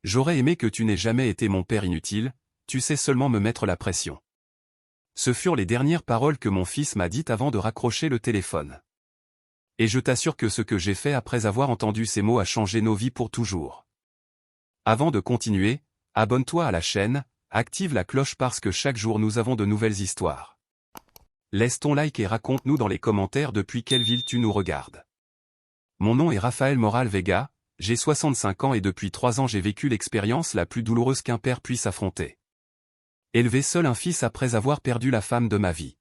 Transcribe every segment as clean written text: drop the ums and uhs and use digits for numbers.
J'aurais aimé que tu n'aies jamais été mon père inutile, tu sais seulement me mettre la pression. Ce furent les dernières paroles que mon fils m'a dites avant de raccrocher le téléphone. Et je t'assure que ce que j'ai fait après avoir entendu ces mots a changé nos vies pour toujours. Avant de continuer, abonne-toi à la chaîne, active la cloche parce que chaque jour nous avons de nouvelles histoires. Laisse ton like et raconte-nous dans les commentaires depuis quelle ville tu nous regardes. Mon nom est Raphaël Moral Vega, j'ai 65 ans et depuis 3 ans j'ai vécu l'expérience la plus douloureuse qu'un père puisse affronter. Élever seul un fils après avoir perdu la femme de ma vie.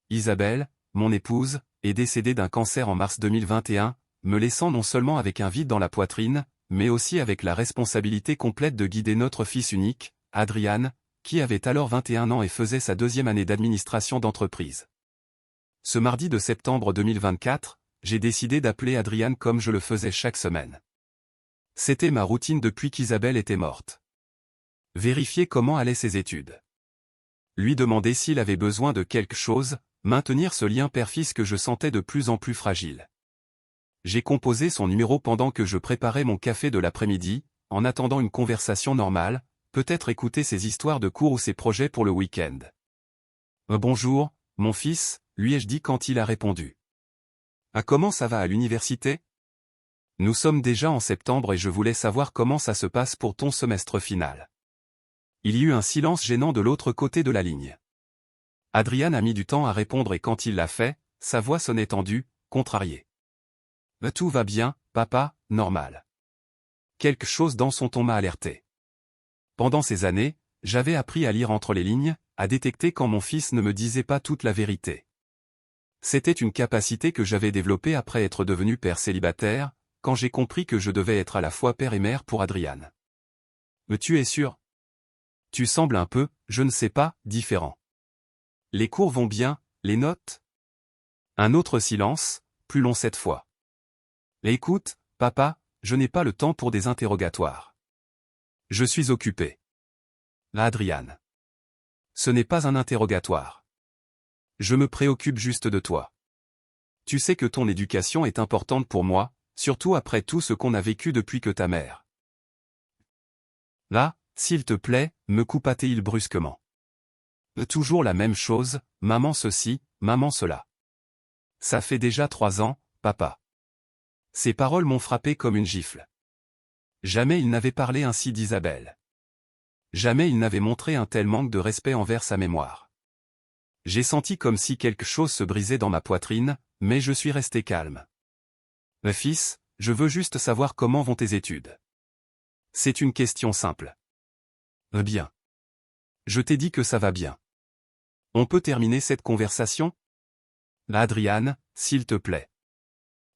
Isabelle, mon épouse, est décédée d'un cancer en mars 2021, me laissant non seulement avec un vide dans la poitrine, mais aussi avec la responsabilité complète de guider notre fils unique, Adrian, qui avait alors 21 ans et faisait sa 2e année d'administration d'entreprise. Ce mardi de septembre 2024, j'ai décidé d'appeler Adrian comme je le faisais chaque semaine. C'était ma routine depuis qu'Isabelle était morte. Vérifier comment allaient ses études. Lui demander s'il avait besoin de quelque chose, maintenir ce lien père-fils que je sentais de plus en plus fragile. J'ai composé son numéro pendant que je préparais mon café de l'après-midi, en attendant une conversation normale, peut-être écouter ses histoires de cours ou ses projets pour le week-end. Bonjour, mon fils, lui ai-je dit quand il a répondu. Comment ça va à l'université? Nous sommes déjà en septembre et je voulais savoir comment ça se passe pour ton semestre final. Il y eut un silence gênant de l'autre côté de la ligne. Adrian a mis du temps à répondre et quand il l'a fait, sa voix sonnait tendue, contrariée. Tout va bien, papa, normal. Quelque chose dans son ton m'a alerté. Pendant ces années, j'avais appris à lire entre les lignes, à détecter quand mon fils ne me disait pas toute la vérité. C'était une capacité que j'avais développée après être devenu père célibataire, quand j'ai compris que je devais être à la fois père et mère pour Adrian. Mais tu es sûr? Tu sembles un peu, je ne sais pas, différent. Les cours vont bien, les notes? Un autre silence, plus long cette fois. Écoute, papa, je n'ai pas le temps pour des interrogatoires. Je suis occupé. Adrian. Ce n'est pas un interrogatoire. Je me préoccupe juste de toi. Tu sais que ton éducation est importante pour moi, surtout après tout ce qu'on a vécu depuis que ta mère. Là, s'il te plaît, me coupa-t-il brusquement. Toujours la même chose, maman ceci, maman cela. Ça fait déjà 3 ans, papa. Ces paroles m'ont frappé comme une gifle. Jamais il n'avait parlé ainsi d'Isabelle. Jamais il n'avait montré un tel manque de respect envers sa mémoire. J'ai senti comme si quelque chose se brisait dans ma poitrine, mais je suis resté calme. Fils, je veux juste savoir comment vont tes études. C'est une question simple. Bien. Je t'ai dit que ça va bien. On peut terminer cette conversation? Adrian, s'il te plaît.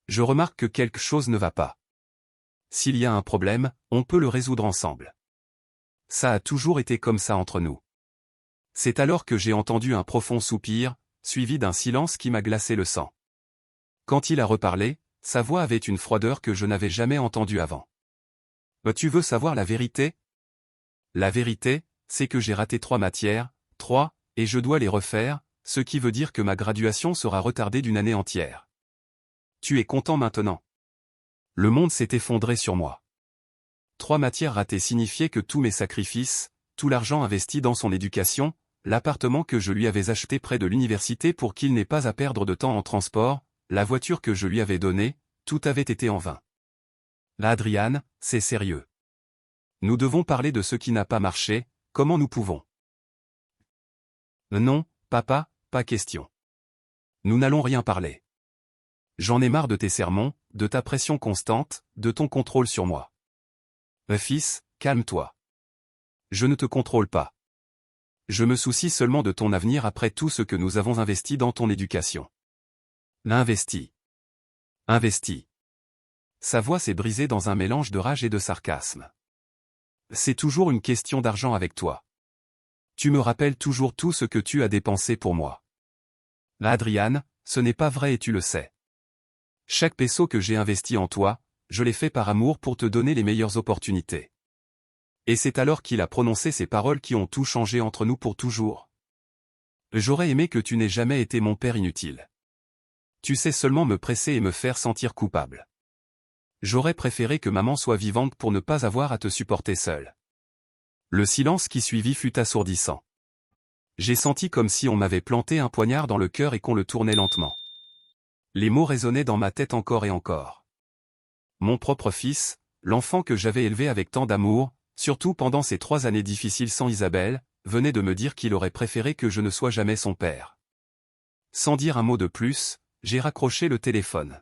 Je remarque que quelque chose ne va pas. S'il y a un problème, on peut le résoudre ensemble. Ça a toujours été comme ça entre nous. C'est alors que j'ai entendu un profond soupir, suivi d'un silence qui m'a glacé le sang. Quand il a reparlé, sa voix avait une froideur que je n'avais jamais entendue avant. Tu veux savoir la vérité? La vérité, c'est que j'ai raté 3 matières, 3, et je dois les refaire, ce qui veut dire que ma graduation sera retardée d'une année entière. Tu es content maintenant? Le monde s'est effondré sur moi. 3 matières ratées signifiaient que tous mes sacrifices, tout l'argent investi dans son éducation, l'appartement que je lui avais acheté près de l'université pour qu'il n'ait pas à perdre de temps en transport, la voiture que je lui avais donnée, tout avait été en vain. Adrian, c'est sérieux. Nous devons parler de ce qui n'a pas marché, comment nous pouvons. Non, papa, pas question. Nous n'allons rien parler. J'en ai marre de tes sermons, de ta pression constante, de ton contrôle sur moi. Fils, calme-toi. Je ne te contrôle pas. Je me soucie seulement de ton avenir après tout ce que nous avons investi dans ton éducation. Investi. Investi. Sa voix s'est brisée dans un mélange de rage et de sarcasme. C'est toujours une question d'argent avec toi. Tu me rappelles toujours tout ce que tu as dépensé pour moi. Adrian, ce n'est pas vrai et tu le sais. Chaque peso que j'ai investi en toi, je l'ai fait par amour pour te donner les meilleures opportunités. Et c'est alors qu'il a prononcé ces paroles qui ont tout changé entre nous pour toujours. J'aurais aimé que tu n'aies jamais été mon père inutile. Tu sais seulement me presser et me faire sentir coupable. J'aurais préféré que maman soit vivante pour ne pas avoir à te supporter seule. Le silence qui suivit fut assourdissant. J'ai senti comme si on m'avait planté un poignard dans le cœur et qu'on le tournait lentement. Les mots résonnaient dans ma tête encore et encore. Mon propre fils, l'enfant que j'avais élevé avec tant d'amour, surtout pendant ces 3 années difficiles sans Isabelle, venait de me dire qu'il aurait préféré que je ne sois jamais son père. Sans dire un mot de plus, j'ai raccroché le téléphone.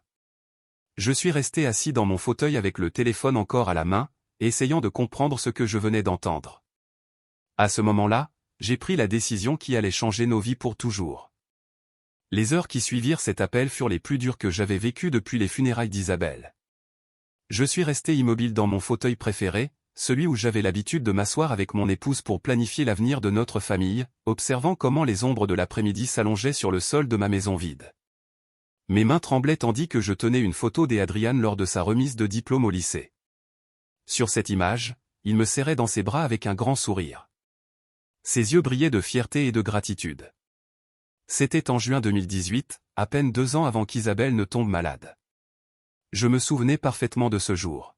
Je suis resté assis dans mon fauteuil avec le téléphone encore à la main, essayant de comprendre ce que je venais d'entendre. À ce moment-là, j'ai pris la décision qui allait changer nos vies pour toujours. Les heures qui suivirent cet appel furent les plus dures que j'avais vécues depuis les funérailles d'Isabelle. Je suis resté immobile dans mon fauteuil préféré, celui où j'avais l'habitude de m'asseoir avec mon épouse pour planifier l'avenir de notre famille, observant comment les ombres de l'après-midi s'allongeaient sur le sol de ma maison vide. Mes mains tremblaient tandis que je tenais une photo d'Adriane lors de sa remise de diplôme au lycée. Sur cette image, il me serrait dans ses bras avec un grand sourire. Ses yeux brillaient de fierté et de gratitude. C'était en juin 2018, à peine 2 ans avant qu'Isabelle ne tombe malade. Je me souvenais parfaitement de ce jour.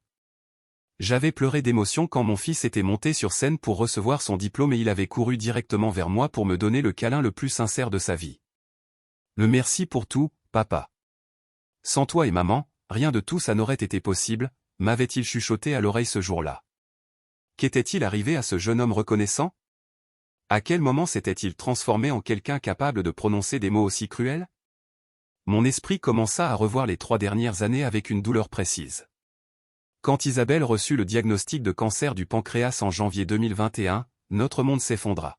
J'avais pleuré d'émotion quand mon fils était monté sur scène pour recevoir son diplôme et il avait couru directement vers moi pour me donner le câlin le plus sincère de sa vie. Le merci pour tout, papa. Sans toi et maman, rien de tout ça n'aurait été possible, m'avait-il chuchoté à l'oreille ce jour-là. Qu'était-il arrivé à ce jeune homme reconnaissant? À quel moment s'était-il transformé en quelqu'un capable de prononcer des mots aussi cruels? Mon esprit commença à revoir les 3 dernières années avec une douleur précise. Quand Isabelle reçut le diagnostic de cancer du pancréas en janvier 2021, notre monde s'effondra.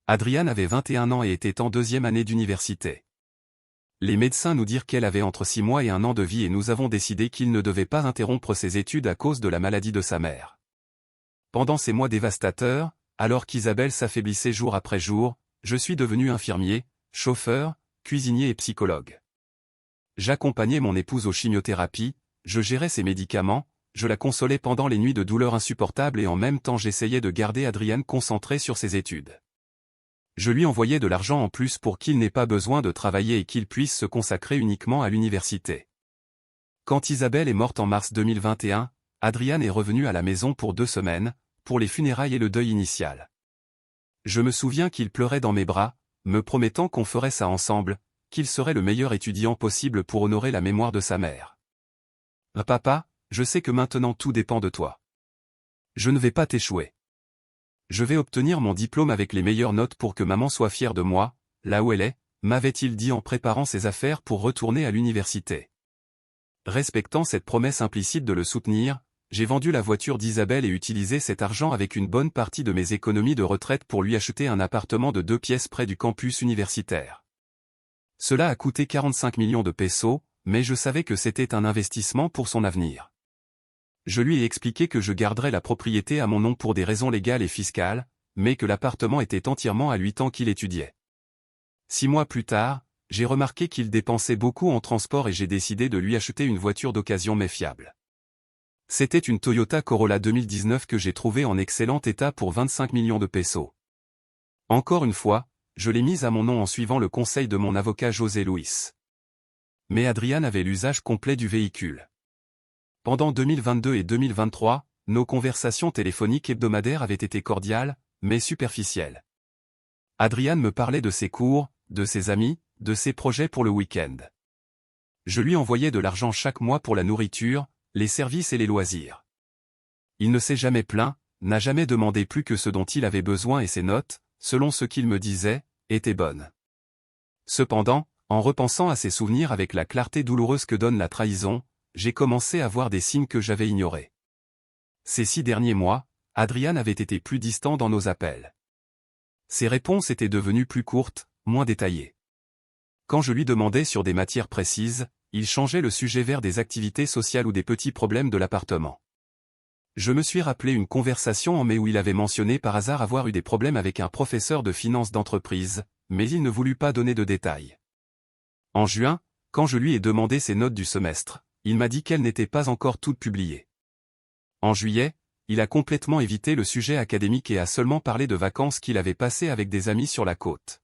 Adriane avait 21 ans et était en 2e année d'université. Les médecins nous dirent qu'elle avait entre 6 mois et 1 an de vie et nous avons décidé qu'il ne devait pas interrompre ses études à cause de la maladie de sa mère. Pendant ces mois dévastateurs, alors qu'Isabelle s'affaiblissait jour après jour, je suis devenu infirmier, chauffeur, cuisinier et psychologue. J'accompagnais mon épouse aux chimiothérapies, je gérais ses médicaments, je la consolais pendant les nuits de douleur insupportables et en même temps j'essayais de garder Adriane concentrée sur ses études. Je lui envoyais de l'argent en plus pour qu'il n'ait pas besoin de travailler et qu'il puisse se consacrer uniquement à l'université. Quand Isabelle est morte en mars 2021, Adriane est revenue à la maison pour 2 semaines, pour les funérailles et le deuil initial. Je me souviens qu'il pleurait dans mes bras, me promettant qu'on ferait ça ensemble, qu'il serait le meilleur étudiant possible pour honorer la mémoire de sa mère. Papa, je sais que maintenant tout dépend de toi. Je ne vais pas t'échouer. Je vais obtenir mon diplôme avec les meilleures notes pour que maman soit fière de moi, là où elle est, m'avait-il dit en préparant ses affaires pour retourner à l'université. Respectant cette promesse implicite de le soutenir, j'ai vendu la voiture d'Isabelle et utilisé cet argent avec une bonne partie de mes économies de retraite pour lui acheter un appartement de 2 pièces près du campus universitaire. Cela a coûté 45 millions de pesos, mais je savais que c'était un investissement pour son avenir. Je lui ai expliqué que je garderais la propriété à mon nom pour des raisons légales et fiscales, mais que l'appartement était entièrement à lui tant qu'il étudiait. 6 mois plus tard, j'ai remarqué qu'il dépensait beaucoup en transport et j'ai décidé de lui acheter une voiture d'occasion mais fiable. C'était une Toyota Corolla 2019 que j'ai trouvée en excellent état pour 25 millions de pesos. Encore une fois, je l'ai mise à mon nom en suivant le conseil de mon avocat José Luis. Mais Adriane avait l'usage complet du véhicule. Pendant 2022 et 2023, nos conversations téléphoniques hebdomadaires avaient été cordiales, mais superficielles. Adriane me parlait de ses cours, de ses amis, de ses projets pour le week-end. Je lui envoyais de l'argent chaque mois pour la nourriture, les services et les loisirs. Il ne s'est jamais plaint, n'a jamais demandé plus que ce dont il avait besoin et ses notes, selon ce qu'il me disait, étaient bonnes. Cependant, en repensant à ces souvenirs avec la clarté douloureuse que donne la trahison, j'ai commencé à voir des signes que j'avais ignorés. Ces 6 derniers mois, Adriane avait été plus distant dans nos appels. Ses réponses étaient devenues plus courtes, moins détaillées. Quand je lui demandais sur des matières précises, il changeait le sujet vers des activités sociales ou des petits problèmes de l'appartement. Je me suis rappelé une conversation en mai où il avait mentionné par hasard avoir eu des problèmes avec un professeur de finance d'entreprise, mais il ne voulut pas donner de détails. En juin, quand je lui ai demandé ses notes du semestre, il m'a dit qu'elles n'étaient pas encore toutes publiées. En juillet, il a complètement évité le sujet académique et a seulement parlé de vacances qu'il avait passées avec des amis sur la côte.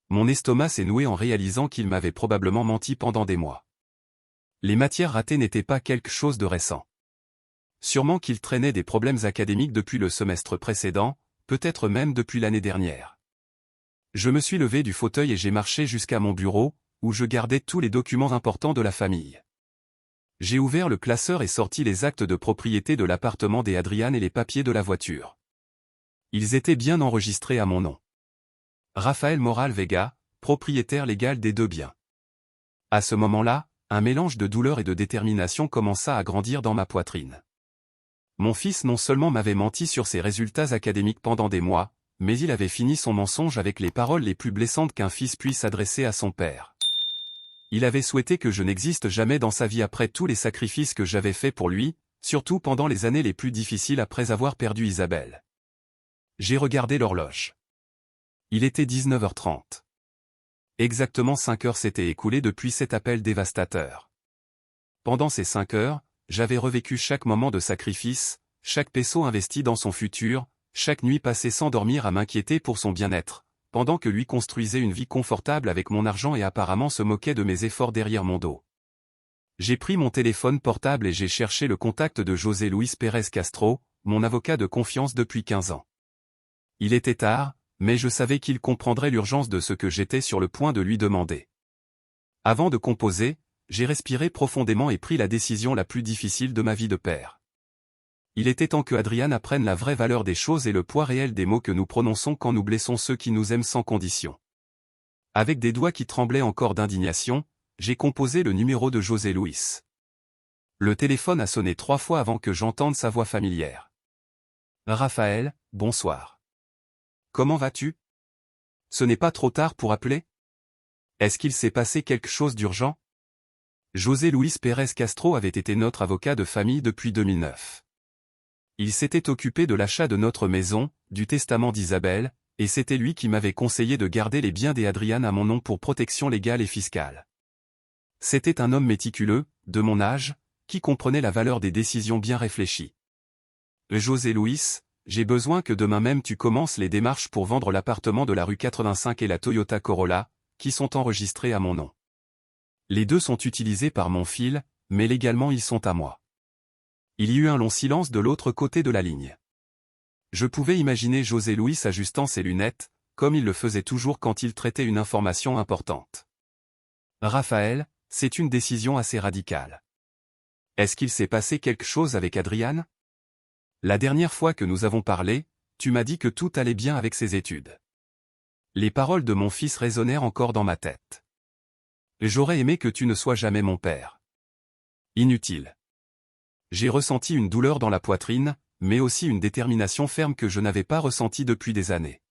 Mon estomac s'est noué en réalisant qu'il m'avait probablement menti pendant des mois. Les matières ratées n'étaient pas quelque chose de récent. Sûrement qu'il traînait des problèmes académiques depuis le semestre précédent, peut-être même depuis l'année dernière. Je me suis levé du fauteuil et j'ai marché jusqu'à mon bureau, où je gardais tous les documents importants de la famille. J'ai ouvert le classeur et sorti les actes de propriété de l'appartement des Adrian et les papiers de la voiture. Ils étaient bien enregistrés à mon nom. Raphaël Moral Vega, propriétaire légal des deux biens. À ce moment-là, un mélange de douleur et de détermination commença à grandir dans ma poitrine. Mon fils non seulement m'avait menti sur ses résultats académiques pendant des mois, mais il avait fini son mensonge avec les paroles les plus blessantes qu'un fils puisse adresser à son père. Il avait souhaité que je n'existe jamais dans sa vie après tous les sacrifices que j'avais faits pour lui, surtout pendant les années les plus difficiles après avoir perdu Isabelle. J'ai regardé l'horloge. Il était 19h30. Exactement 5 heures s'étaient écoulées depuis cet appel dévastateur. Pendant ces 5 heures, j'avais revécu chaque moment de sacrifice, chaque peso investi dans son futur, chaque nuit passée sans dormir à m'inquiéter pour son bien-être, pendant que lui construisait une vie confortable avec mon argent et apparemment se moquait de mes efforts derrière mon dos. J'ai pris mon téléphone portable et j'ai cherché le contact de José Luis Pérez Castro, mon avocat de confiance depuis 15 ans. Il était tard, mais je savais qu'il comprendrait l'urgence de ce que j'étais sur le point de lui demander. Avant de composer, j'ai respiré profondément et pris la décision la plus difficile de ma vie de père. Il était temps que Adrian apprenne la vraie valeur des choses et le poids réel des mots que nous prononçons quand nous blessons ceux qui nous aiment sans condition. Avec des doigts qui tremblaient encore d'indignation, j'ai composé le numéro de José Luis. Le téléphone a sonné 3 fois avant que j'entende sa voix familière. « Raphaël, bonsoir. Comment vas-tu? Ce n'est pas trop tard pour appeler? Est-ce qu'il s'est passé quelque chose d'urgent? » José Luis Pérez Castro avait été notre avocat de famille depuis 2009. Il s'était occupé de l'achat de notre maison, du testament d'Isabelle, et c'était lui qui m'avait conseillé de garder les biens des Adrian à mon nom pour protection légale et fiscale. C'était un homme méticuleux, de mon âge, qui comprenait la valeur des décisions bien réfléchies. José Luis, j'ai besoin que demain même tu commences les démarches pour vendre l'appartement de la rue 85 et la Toyota Corolla, qui sont enregistrés à mon nom. Les deux sont utilisés par mon fils, mais légalement ils sont à moi. Il y eut un long silence de l'autre côté de la ligne. Je pouvais imaginer José Luis ajustant ses lunettes, comme il le faisait toujours quand il traitait une information importante. Raphaël, c'est une décision assez radicale. Est-ce qu'il s'est passé quelque chose avec Adrian? La dernière fois que nous avons parlé, tu m'as dit que tout allait bien avec ses études. Les paroles de mon fils résonnèrent encore dans ma tête. J'aurais aimé que tu ne sois jamais mon père. Inutile. J'ai ressenti une douleur dans la poitrine, mais aussi une détermination ferme que je n'avais pas ressentie depuis des années.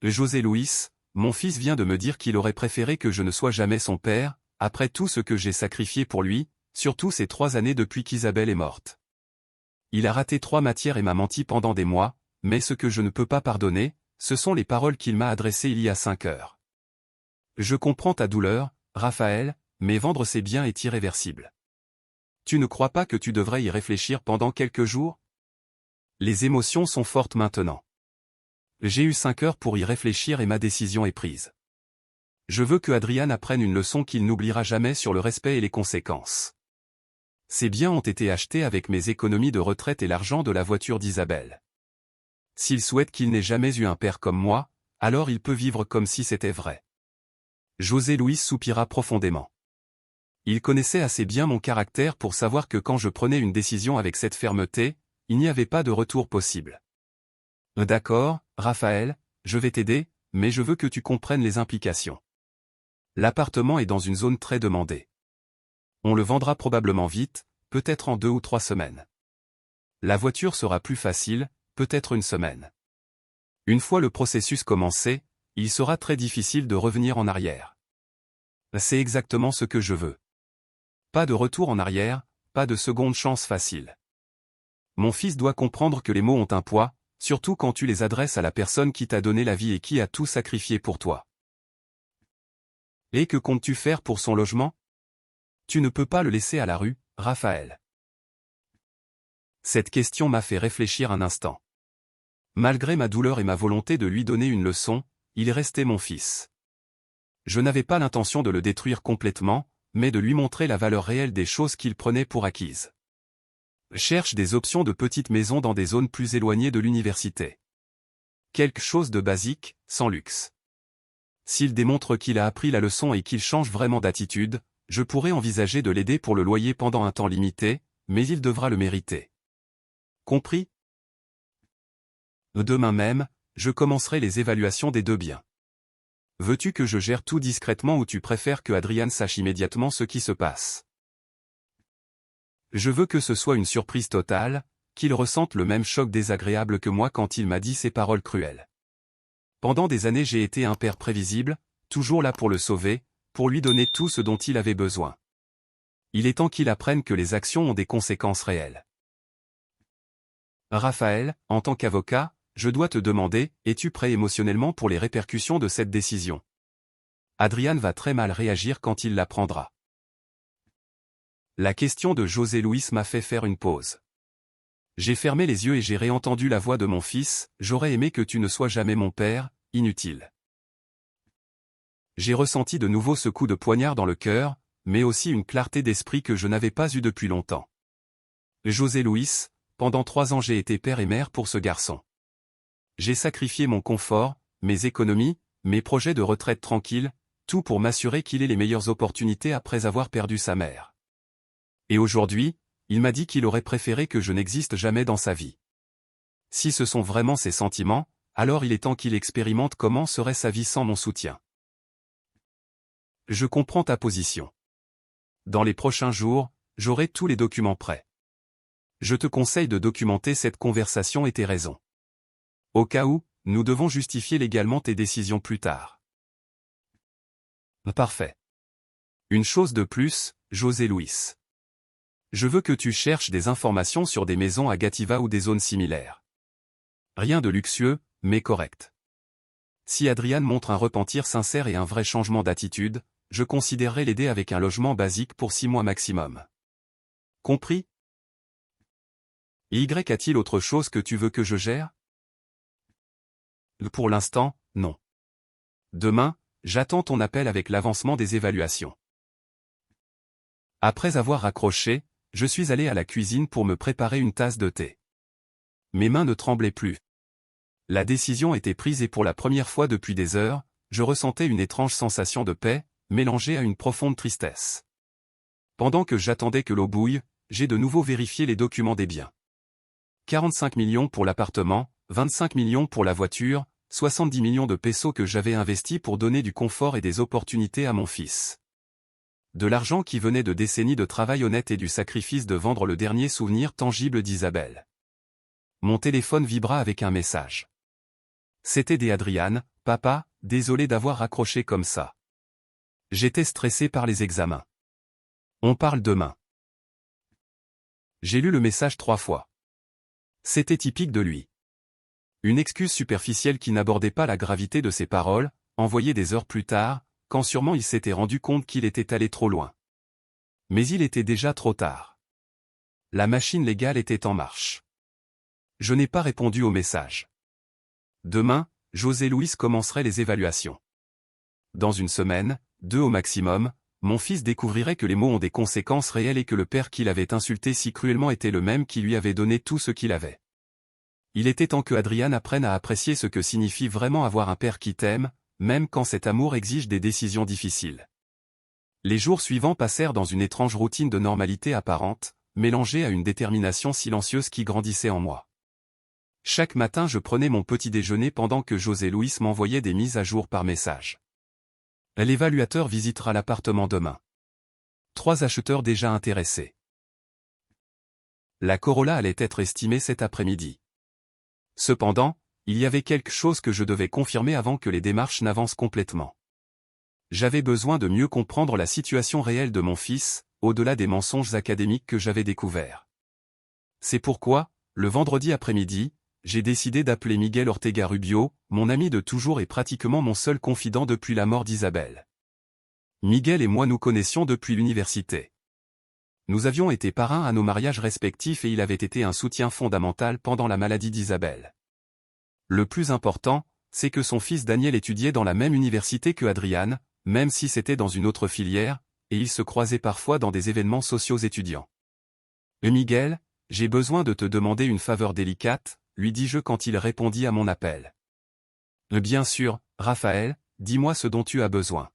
José Luis, mon fils vient de me dire qu'il aurait préféré que je ne sois jamais son père, après tout ce que j'ai sacrifié pour lui, surtout ces 3 années depuis qu'Isabelle est morte. Il a raté 3 matières et m'a menti pendant des mois, mais ce que je ne peux pas pardonner, ce sont les paroles qu'il m'a adressées il y a 5 heures. Je comprends ta douleur, Raphaël, mais vendre ses biens est irréversible. Tu ne crois pas que tu devrais y réfléchir pendant quelques jours? Les émotions sont fortes maintenant. J'ai eu 5 heures pour y réfléchir et ma décision est prise. Je veux que Adrian apprenne une leçon qu'il n'oubliera jamais sur le respect et les conséquences. Ces biens ont été achetés avec mes économies de retraite et l'argent de la voiture d'Isabelle. S'il souhaite qu'il n'ait jamais eu un père comme moi, alors il peut vivre comme si c'était vrai. José Luis soupira profondément. Il connaissait assez bien mon caractère pour savoir que quand je prenais une décision avec cette fermeté, il n'y avait pas de retour possible. D'accord, Raphaël, je vais t'aider, mais je veux que tu comprennes les implications. L'appartement est dans une zone très demandée. On le vendra probablement vite, peut-être en 2 ou 3 semaines. La voiture sera plus facile, peut-être une semaine. Une fois le processus commencé, il sera très difficile de revenir en arrière. C'est exactement ce que je veux. Pas de retour en arrière, pas de seconde chance facile. Mon fils doit comprendre que les mots ont un poids, surtout quand tu les adresses à la personne qui t'a donné la vie et qui a tout sacrifié pour toi. Et que comptes-tu faire pour son logement? Tu ne peux pas le laisser à la rue, Raphaël. Cette question m'a fait réfléchir un instant. Malgré ma douleur et ma volonté de lui donner une leçon, il restait mon fils. Je n'avais pas l'intention de le détruire complètement, mais de lui montrer la valeur réelle des choses qu'il prenait pour acquises. Cherche des options de petites maisons dans des zones plus éloignées de l'université. Quelque chose de basique, sans luxe. S'il démontre qu'il a appris la leçon et qu'il change vraiment d'attitude, je pourrais envisager de l'aider pour le loyer pendant un temps limité, mais il devra le mériter. Compris? Demain même, je commencerai les évaluations des 2 biens. Veux-tu que je gère tout discrètement ou tu préfères que Adrian sache immédiatement ce qui se passe? Je veux que ce soit une surprise totale, qu'il ressente le même choc désagréable que moi quand il m'a dit ces paroles cruelles. Pendant des années j'ai été un père prévisible, toujours là pour le sauver, pour lui donner tout ce dont il avait besoin. Il est temps qu'il apprenne que les actions ont des conséquences réelles. Raphaël, en tant qu'avocat, je dois te demander, es-tu prêt émotionnellement pour les répercussions de cette décision? Adrian va très mal réagir quand il l'apprendra. La question de José Luis m'a fait faire une pause. J'ai fermé les yeux et j'ai réentendu la voix de mon fils, j'aurais aimé que tu ne sois jamais mon père, inutile. J'ai ressenti de nouveau ce coup de poignard dans le cœur, mais aussi une clarté d'esprit que je n'avais pas eue depuis longtemps. José Luis, pendant 3 ans j'ai été père et mère pour ce garçon. J'ai sacrifié mon confort, mes économies, mes projets de retraite tranquille, tout pour m'assurer qu'il ait les meilleures opportunités après avoir perdu sa mère. Et aujourd'hui, il m'a dit qu'il aurait préféré que je n'existe jamais dans sa vie. Si ce sont vraiment ses sentiments, alors il est temps qu'il expérimente comment serait sa vie sans mon soutien. Je comprends ta position. Dans les prochains jours, j'aurai tous les documents prêts. Je te conseille de documenter cette conversation et tes raisons. Au cas où, nous devons justifier légalement tes décisions plus tard. Parfait. Une chose de plus, José Luis. Je veux que tu cherches des informations sur des maisons à Gativa ou des zones similaires. Rien de luxueux, mais correct. Si Adrian montre un repentir sincère et un vrai changement d'attitude, je considérerai l'aider avec un logement basique pour 6 mois maximum. Compris? Y a-t-il autre chose que tu veux que je gère? Pour l'instant, non. Demain, j'attends ton appel avec l'avancement des évaluations. Après avoir raccroché, je suis allé à la cuisine pour me préparer une tasse de thé. Mes mains ne tremblaient plus. La décision était prise et pour la première fois depuis des heures, je ressentais une étrange sensation de paix, mélangée à une profonde tristesse. Pendant que j'attendais que l'eau bouille, j'ai de nouveau vérifié les documents des biens. 45 millions pour l'appartement, 25 millions pour la voiture, 70 millions de pesos que j'avais investis pour donner du confort et des opportunités à mon fils. De l'argent qui venait de décennies de travail honnête et du sacrifice de vendre le dernier souvenir tangible d'Isabelle. Mon téléphone vibra avec un message. C'était d'Adrian, « Papa, désolé d'avoir raccroché comme ça. J'étais stressé par les examens. On parle demain. » J'ai lu le message 3 fois. C'était typique de lui. Une excuse superficielle qui n'abordait pas la gravité de ses paroles, envoyée des heures plus tard, quand sûrement il s'était rendu compte qu'il était allé trop loin. Mais il était déjà trop tard. La machine légale était en marche. Je n'ai pas répondu au message. Demain, José Luis commencerait les évaluations. Dans une semaine, 2 au maximum, mon fils découvrirait que les mots ont des conséquences réelles et que le père qu'il avait insulté si cruellement était le même qui lui avait donné tout ce qu'il avait. Il était temps que Adrian apprenne à apprécier ce que signifie vraiment avoir un père qui t'aime, même quand cet amour exige des décisions difficiles. Les jours suivants passèrent dans une étrange routine de normalité apparente, mélangée à une détermination silencieuse qui grandissait en moi. Chaque matin je prenais mon petit déjeuner pendant que José Luis m'envoyait des mises à jour par message. L'évaluateur visitera l'appartement demain. 3 acheteurs déjà intéressés. La Corolla allait être estimée cet après-midi. Cependant, il y avait quelque chose que je devais confirmer avant que les démarches n'avancent complètement. J'avais besoin de mieux comprendre la situation réelle de mon fils, au-delà des mensonges académiques que j'avais découverts. C'est pourquoi, le vendredi après-midi, j'ai décidé d'appeler Miguel Ortega Rubio, mon ami de toujours et pratiquement mon seul confident depuis la mort d'Isabelle. Miguel et moi nous connaissions depuis l'université. Nous avions été parrains à nos mariages respectifs et il avait été un soutien fondamental pendant la maladie d'Isabelle. Le plus important, c'est que son fils Daniel étudiait dans la même université que Adrian, même si c'était dans une autre filière, et ils se croisaient parfois dans des événements sociaux étudiants. Miguel, j'ai besoin de te demander une faveur délicate, lui dis-je quand il répondit à mon appel. Bien sûr, Raphaël, dis-moi ce dont tu as besoin.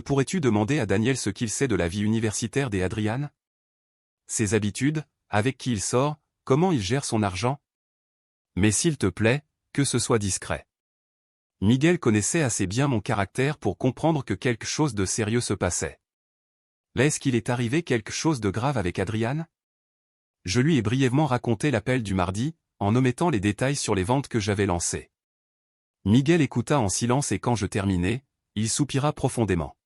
Pourrais-tu demander à Daniel ce qu'il sait de la vie universitaire des Adrian? Ses habitudes, avec qui il sort, comment il gère son argent? Mais s'il te plaît, que ce soit discret. Miguel connaissait assez bien mon caractère pour comprendre que quelque chose de sérieux se passait. Est-ce qu'il est arrivé quelque chose de grave avec Adrian? Je lui ai brièvement raconté l'appel du mardi, en omettant les détails sur les ventes que j'avais lancées. Miguel écouta en silence et quand je terminai, il soupira profondément.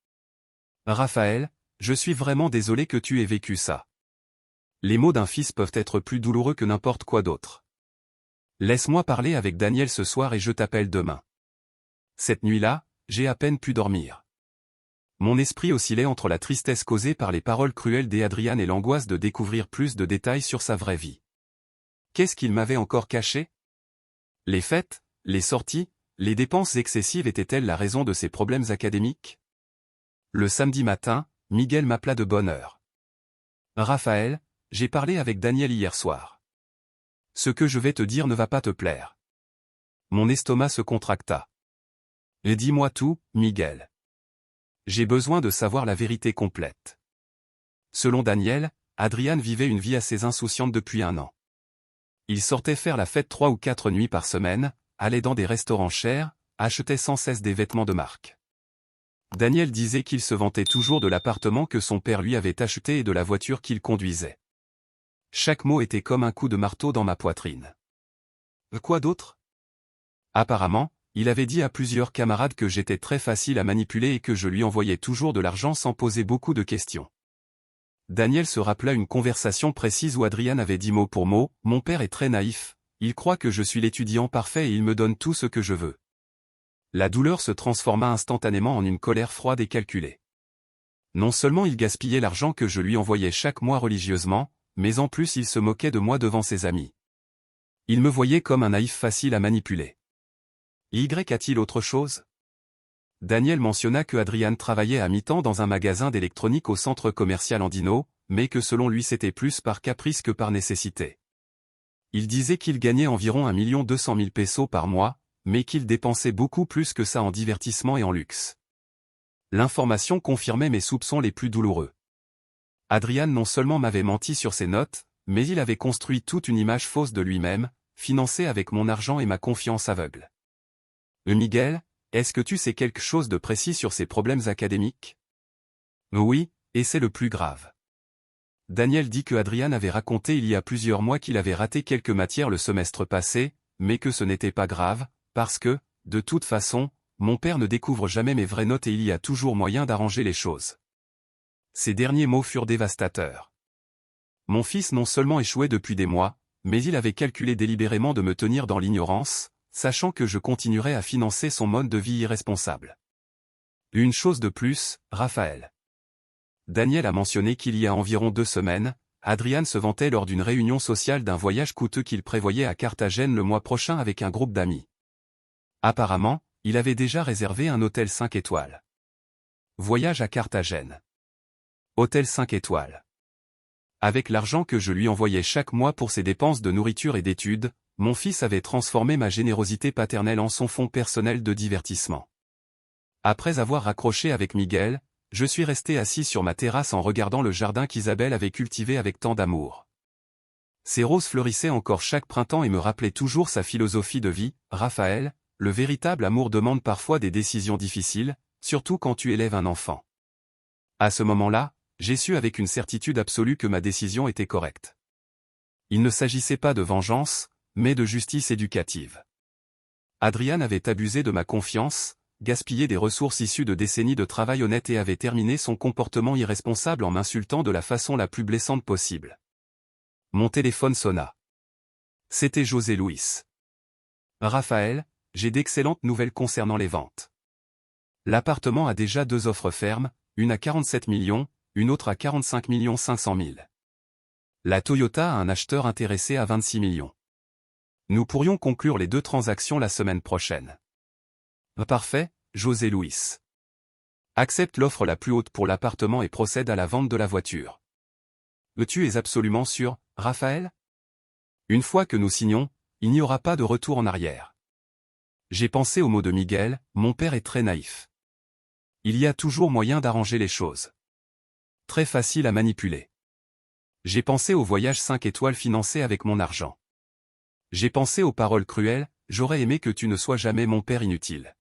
Raphaël, je suis vraiment désolé que tu aies vécu ça. Les mots d'un fils peuvent être plus douloureux que n'importe quoi d'autre. Laisse-moi parler avec Daniel ce soir et je t'appelle demain. Cette nuit-là, j'ai à peine pu dormir. Mon esprit oscillait entre la tristesse causée par les paroles cruelles d'Adrian et l'angoisse de découvrir plus de détails sur sa vraie vie. Qu'est-ce qu'il m'avait encore caché? Les fêtes, les sorties, les dépenses excessives étaient-elles la raison de ses problèmes académiques? Le samedi matin, Miguel m'appela de bonne heure. Raphaël, j'ai parlé avec Daniel hier soir. Ce que je vais te dire ne va pas te plaire. Mon estomac se contracta. Et dis-moi tout, Miguel. J'ai besoin de savoir la vérité complète. Selon Daniel, Adrian vivait une vie assez insouciante depuis 1 an. Il sortait faire la fête 3 ou 4 nuits par semaine, allait dans des restaurants chers, achetait sans cesse des vêtements de marque. Daniel disait qu'il se vantait toujours de l'appartement que son père lui avait acheté et de la voiture qu'il conduisait. Chaque mot était comme un coup de marteau dans ma poitrine. Quoi d'autre? Apparemment, il avait dit à plusieurs camarades que j'étais très facile à manipuler et que je lui envoyais toujours de l'argent sans poser beaucoup de questions. Daniel se rappela une conversation précise où Adrian avait dit mot pour mot, « Mon père est très naïf, il croit que je suis l'étudiant parfait et il me donne tout ce que je veux. » La douleur se transforma instantanément en une colère froide et calculée. Non seulement il gaspillait l'argent que je lui envoyais chaque mois religieusement, mais en plus il se moquait de moi devant ses amis. Il me voyait comme un naïf facile à manipuler. Y a-t-il autre chose? Daniel mentionna que Adrian travaillait à mi-temps dans un magasin d'électronique au centre commercial Andino, mais que selon lui c'était plus par caprice que par nécessité. Il disait qu'il gagnait environ 1 200 000 pesos par mois, mais qu'il dépensait beaucoup plus que ça en divertissement et en luxe. L'information confirmait mes soupçons les plus douloureux. Adrian non seulement m'avait menti sur ses notes, mais il avait construit toute une image fausse de lui-même, financée avec mon argent et ma confiance aveugle. Miguel, est-ce que tu sais quelque chose de précis sur ses problèmes académiques? Oui, et c'est le plus grave. Daniel dit que Adrian avait raconté il y a plusieurs mois qu'il avait raté quelques matières le semestre passé, mais que ce n'était pas grave, parce que, de toute façon, mon père ne découvre jamais mes vraies notes et il y a toujours moyen d'arranger les choses. Ces derniers mots furent dévastateurs. Mon fils non seulement échouait depuis des mois, mais il avait calculé délibérément de me tenir dans l'ignorance, sachant que je continuerais à financer son mode de vie irresponsable. Une chose de plus, Raphaël. Daniel a mentionné qu'il y a environ 2 semaines, Adrian se vantait lors d'une réunion sociale d'un voyage coûteux qu'il prévoyait à Carthagène le mois prochain avec un groupe d'amis. Apparemment, il avait déjà réservé un hôtel 5 étoiles. Voyage à Carthagène. Hôtel 5 étoiles. Avec l'argent que je lui envoyais chaque mois pour ses dépenses de nourriture et d'études, mon fils avait transformé ma générosité paternelle en son fonds personnel de divertissement. Après avoir raccroché avec Miguel, je suis resté assis sur ma terrasse en regardant le jardin qu'Isabelle avait cultivé avec tant d'amour. Ces roses fleurissaient encore chaque printemps et me rappelaient toujours sa philosophie de vie. Raphaël, le véritable amour demande parfois des décisions difficiles, surtout quand tu élèves un enfant. À ce moment-là, j'ai su avec une certitude absolue que ma décision était correcte. Il ne s'agissait pas de vengeance, mais de justice éducative. Adrian avait abusé de ma confiance, gaspillé des ressources issues de décennies de travail honnête et avait terminé son comportement irresponsable en m'insultant de la façon la plus blessante possible. Mon téléphone sonna. C'était José Luis. Raphaël, j'ai d'excellentes nouvelles concernant les ventes. L'appartement a déjà 2 offres fermes, une à 47 millions, une autre à 45 500 000. La Toyota a un acheteur intéressé à 26 millions. Nous pourrions conclure les 2 transactions la semaine prochaine. Parfait, José Luis. Accepte l'offre la plus haute pour l'appartement et procède à la vente de la voiture. Tu es absolument sûr, Raphaël? Une fois que nous signons, il n'y aura pas de retour en arrière. J'ai pensé aux mots de Miguel, mon père est très naïf. Il y a toujours moyen d'arranger les choses. Très facile à manipuler. J'ai pensé au voyage 5 étoiles financé avec mon argent. J'ai pensé aux paroles cruelles, j'aurais aimé que tu ne sois jamais mon père inutile.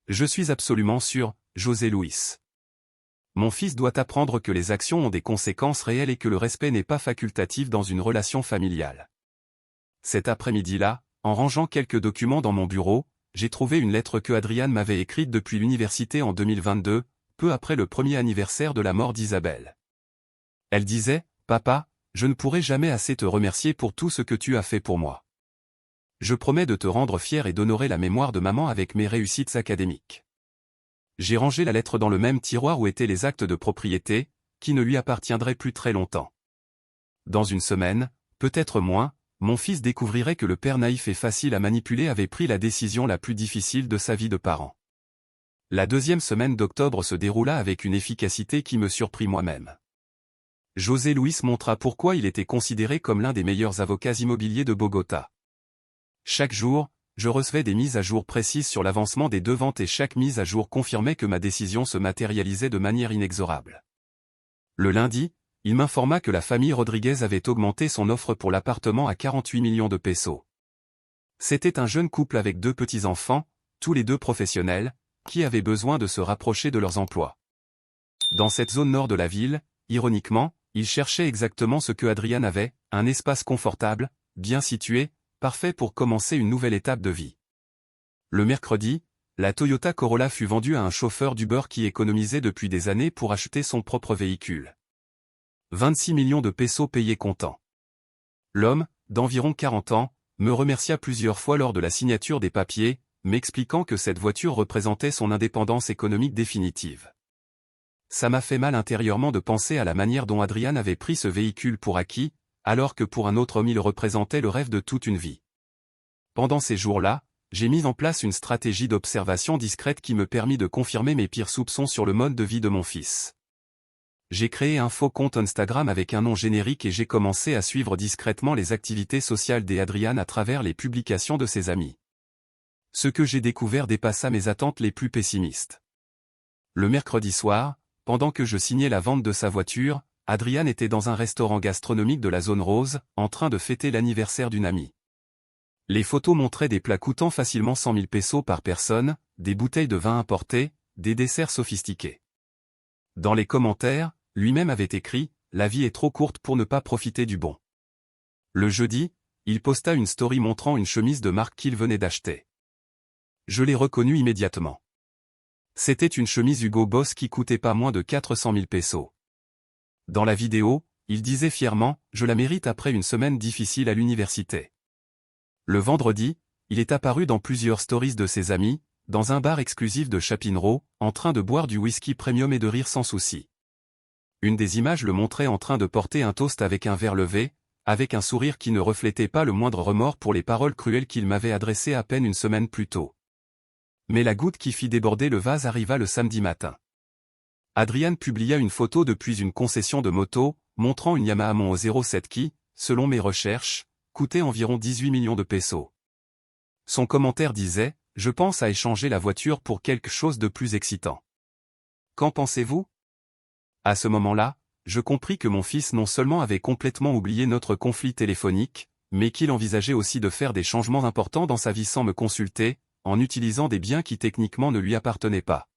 Je suis absolument sûr, José Luis. Mon fils doit apprendre que les actions ont des conséquences réelles et que le respect n'est pas facultatif dans une relation familiale. Cet après-midi-là, en rangeant quelques documents dans mon bureau, j'ai trouvé une lettre que Adriane m'avait écrite depuis l'université en 2022, peu après le premier anniversaire de la mort d'Isabelle. Elle disait, « Papa, je ne pourrai jamais assez te remercier pour tout ce que tu as fait pour moi. Je promets de te rendre fier et d'honorer la mémoire de maman avec mes réussites académiques. » J'ai rangé la lettre dans le même tiroir où étaient les actes de propriété, qui ne lui appartiendraient plus très longtemps. Dans une semaine, peut-être moins, mon fils découvrirait que le père naïf et facile à manipuler avait pris la décision la plus difficile de sa vie de parent. La deuxième semaine d'octobre se déroula avec une efficacité qui me surprit moi-même. José Luis montra pourquoi il était considéré comme l'un des meilleurs avocats immobiliers de Bogota. Chaque jour, je recevais des mises à jour précises sur l'avancement des deux ventes et chaque mise à jour confirmait que ma décision se matérialisait de manière inexorable. Le lundi, il m'informa que la famille Rodriguez avait augmenté son offre pour l'appartement à 48 millions de pesos. C'était un jeune couple avec 2 petits-enfants, tous les 2 professionnels, qui avaient besoin de se rapprocher de leurs emplois. Dans cette zone nord de la ville, ironiquement, ils cherchaient exactement ce que Adriane avait, un espace confortable, bien situé, parfait pour commencer une nouvelle étape de vie. Le mercredi, la Toyota Corolla fut vendue à un chauffeur d'Uber qui économisait depuis des années pour acheter son propre véhicule. 26 millions de pesos payés comptant. L'homme, d'environ 40 ans, me remercia plusieurs fois lors de la signature des papiers, m'expliquant que cette voiture représentait son indépendance économique définitive. Ça m'a fait mal intérieurement de penser à la manière dont Adriane avait pris ce véhicule pour acquis, alors que pour un autre homme il représentait le rêve de toute une vie. Pendant ces jours-là, j'ai mis en place une stratégie d'observation discrète qui me permit de confirmer mes pires soupçons sur le mode de vie de mon fils. J'ai créé un faux compte Instagram avec un nom générique et j'ai commencé à suivre discrètement les activités sociales d'Adriane à travers les publications de ses amis. Ce que j'ai découvert dépassa mes attentes les plus pessimistes. Le mercredi soir, pendant que je signais la vente de sa voiture, Adriane était dans un restaurant gastronomique de la zone rose, en train de fêter l'anniversaire d'une amie. Les photos montraient des plats coûtant facilement 100 000 pesos par personne, des bouteilles de vin importées, des desserts sophistiqués. Dans les commentaires, lui-même avait écrit « La vie est trop courte pour ne pas profiter du bon ». Le jeudi, il posta une story montrant une chemise de marque qu'il venait d'acheter. Je l'ai reconnue immédiatement. C'était une chemise Hugo Boss qui coûtait pas moins de 400 000 pesos. Dans la vidéo, il disait fièrement « Je la mérite après une semaine difficile à l'université ». Le vendredi, il est apparu dans plusieurs stories de ses amis, dans un bar exclusif de Chapinero, en train de boire du whisky premium et de rire sans souci. Une des images le montrait en train de porter un toast avec un verre levé, avec un sourire qui ne reflétait pas le moindre remords pour les paroles cruelles qu'il m'avait adressées à peine une semaine plus tôt. Mais la goutte qui fit déborder le vase arriva le samedi matin. Adriane publia une photo depuis une concession de moto, montrant une Yamaha Mon 07 qui, selon mes recherches, coûtait environ 18 millions de pesos. Son commentaire disait « Je pense à échanger la voiture pour quelque chose de plus excitant. Qu'en pensez-vous » À ce moment-là, je compris que mon fils non seulement avait complètement oublié notre conflit téléphonique, mais qu'il envisageait aussi de faire des changements importants dans sa vie sans me consulter, en utilisant des biens qui techniquement ne lui appartenaient pas.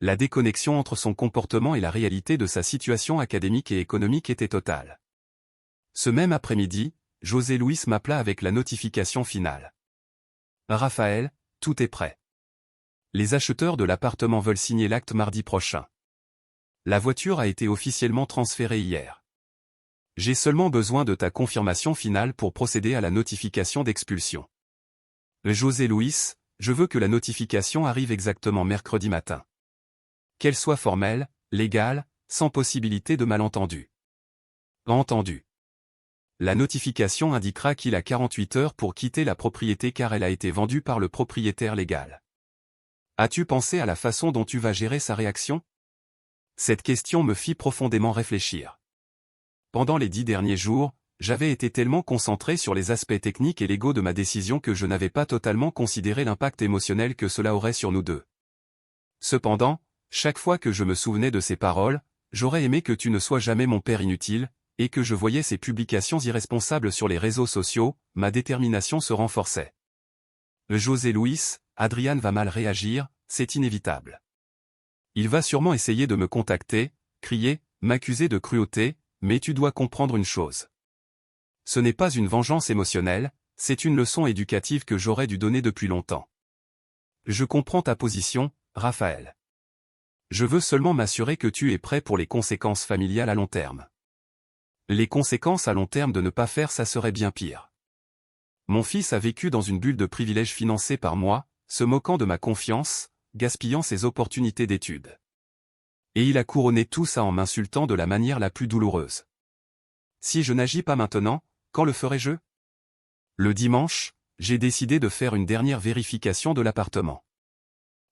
La déconnexion entre son comportement et la réalité de sa situation académique et économique était totale. Ce même après-midi, José Luis m'appela avec la notification finale. « Raphaël, tout est prêt. Les acheteurs de l'appartement veulent signer l'acte mardi prochain. La voiture a été officiellement transférée hier. J'ai seulement besoin de ta confirmation finale pour procéder à la notification d'expulsion. José Luis, je veux que la notification arrive exactement mercredi matin. Qu'elle soit formelle, légale, sans possibilité de malentendu. Entendu. La notification indiquera qu'il a 48 heures pour quitter la propriété car elle a été vendue par le propriétaire légal. As-tu pensé à la façon dont tu vas gérer sa réaction? Cette question me fit profondément réfléchir. Pendant les 10 derniers jours, j'avais été tellement concentré sur les aspects techniques et légaux de ma décision que je n'avais pas totalement considéré l'impact émotionnel que cela aurait sur nous deux. Cependant, chaque fois que je me souvenais de ces paroles, j'aurais aimé que tu ne sois jamais mon père inutile, et que je voyais ces publications irresponsables sur les réseaux sociaux, ma détermination se renforçait. José Luis, Adrian va mal réagir, c'est inévitable. Il va sûrement essayer de me contacter, crier, m'accuser de cruauté, mais tu dois comprendre une chose. Ce n'est pas une vengeance émotionnelle, c'est une leçon éducative que j'aurais dû donner depuis longtemps. Je comprends ta position, Raphaël. Je veux seulement m'assurer que tu es prêt pour les conséquences familiales à long terme. Les conséquences à long terme de ne pas faire ça serait bien pire. Mon fils a vécu dans une bulle de privilèges financée par moi, se moquant de ma confiance, gaspillant ses opportunités d'études. Et il a couronné tout ça en m'insultant de la manière la plus douloureuse. Si je n'agis pas maintenant, quand le ferai-je? Le dimanche, j'ai décidé de faire une dernière vérification de l'appartement.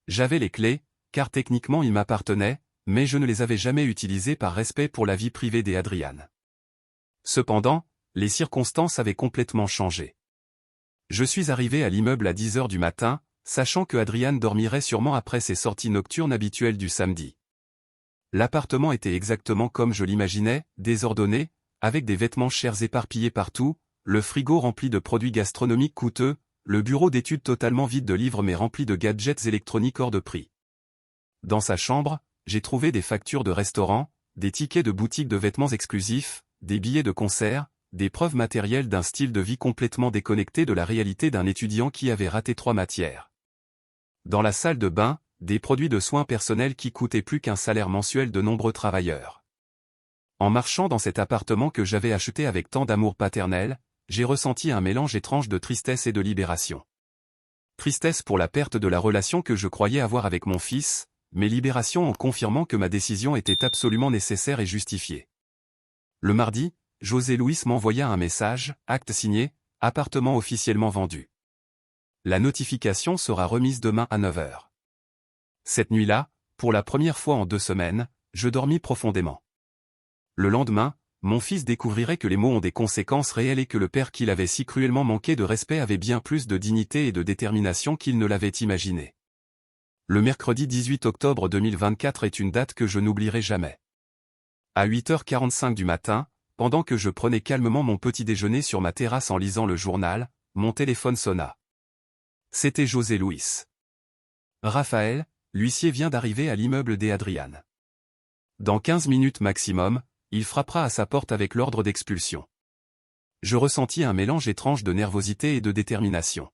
J'avais les clés, car techniquement il m'appartenait, mais je ne les avais jamais utilisées par respect pour la vie privée d'Adrian. Cependant, les circonstances avaient complètement changé. Je suis arrivé à l'immeuble à 10 heures du matin, sachant que Adrian dormirait sûrement après ses sorties nocturnes habituelles du samedi. L'appartement était exactement comme je l'imaginais, désordonné, avec des vêtements chers éparpillés partout, le frigo rempli de produits gastronomiques coûteux, le bureau d'études totalement vide de livres mais rempli de gadgets électroniques hors de prix. Dans sa chambre, j'ai trouvé des factures de restaurants, des tickets de boutiques de vêtements exclusifs, des billets de concert, des preuves matérielles d'un style de vie complètement déconnecté de la réalité d'un étudiant qui avait raté 3 matières. Dans la salle de bain, des produits de soins personnels qui coûtaient plus qu'un salaire mensuel de nombreux travailleurs. En marchant dans cet appartement que j'avais acheté avec tant d'amour paternel, j'ai ressenti un mélange étrange de tristesse et de libération. Tristesse pour la perte de la relation que je croyais avoir avec mon fils, mais libération en confirmant que ma décision était absolument nécessaire et justifiée. Le mardi, José Luis m'envoya un message, acte signé, appartement officiellement vendu. La notification sera remise demain à 9 h. Cette nuit-là, pour la première fois en 2 semaines, je dormis profondément. Le lendemain, mon fils découvrirait que les mots ont des conséquences réelles et que le père qu'il avait si cruellement manqué de respect avait bien plus de dignité et de détermination qu'il ne l'avait imaginé. Le mercredi 18 octobre 2024 est une date que je n'oublierai jamais. À 8h45 du matin, pendant que je prenais calmement mon petit déjeuner sur ma terrasse en lisant le journal, mon téléphone sonna. C'était José Luis. Raphaël, l'huissier vient d'arriver à l'immeuble d'Adrian. Dans 15 minutes maximum, il frappera à sa porte avec l'ordre d'expulsion. Je ressentis un mélange étrange de nervosité et de détermination.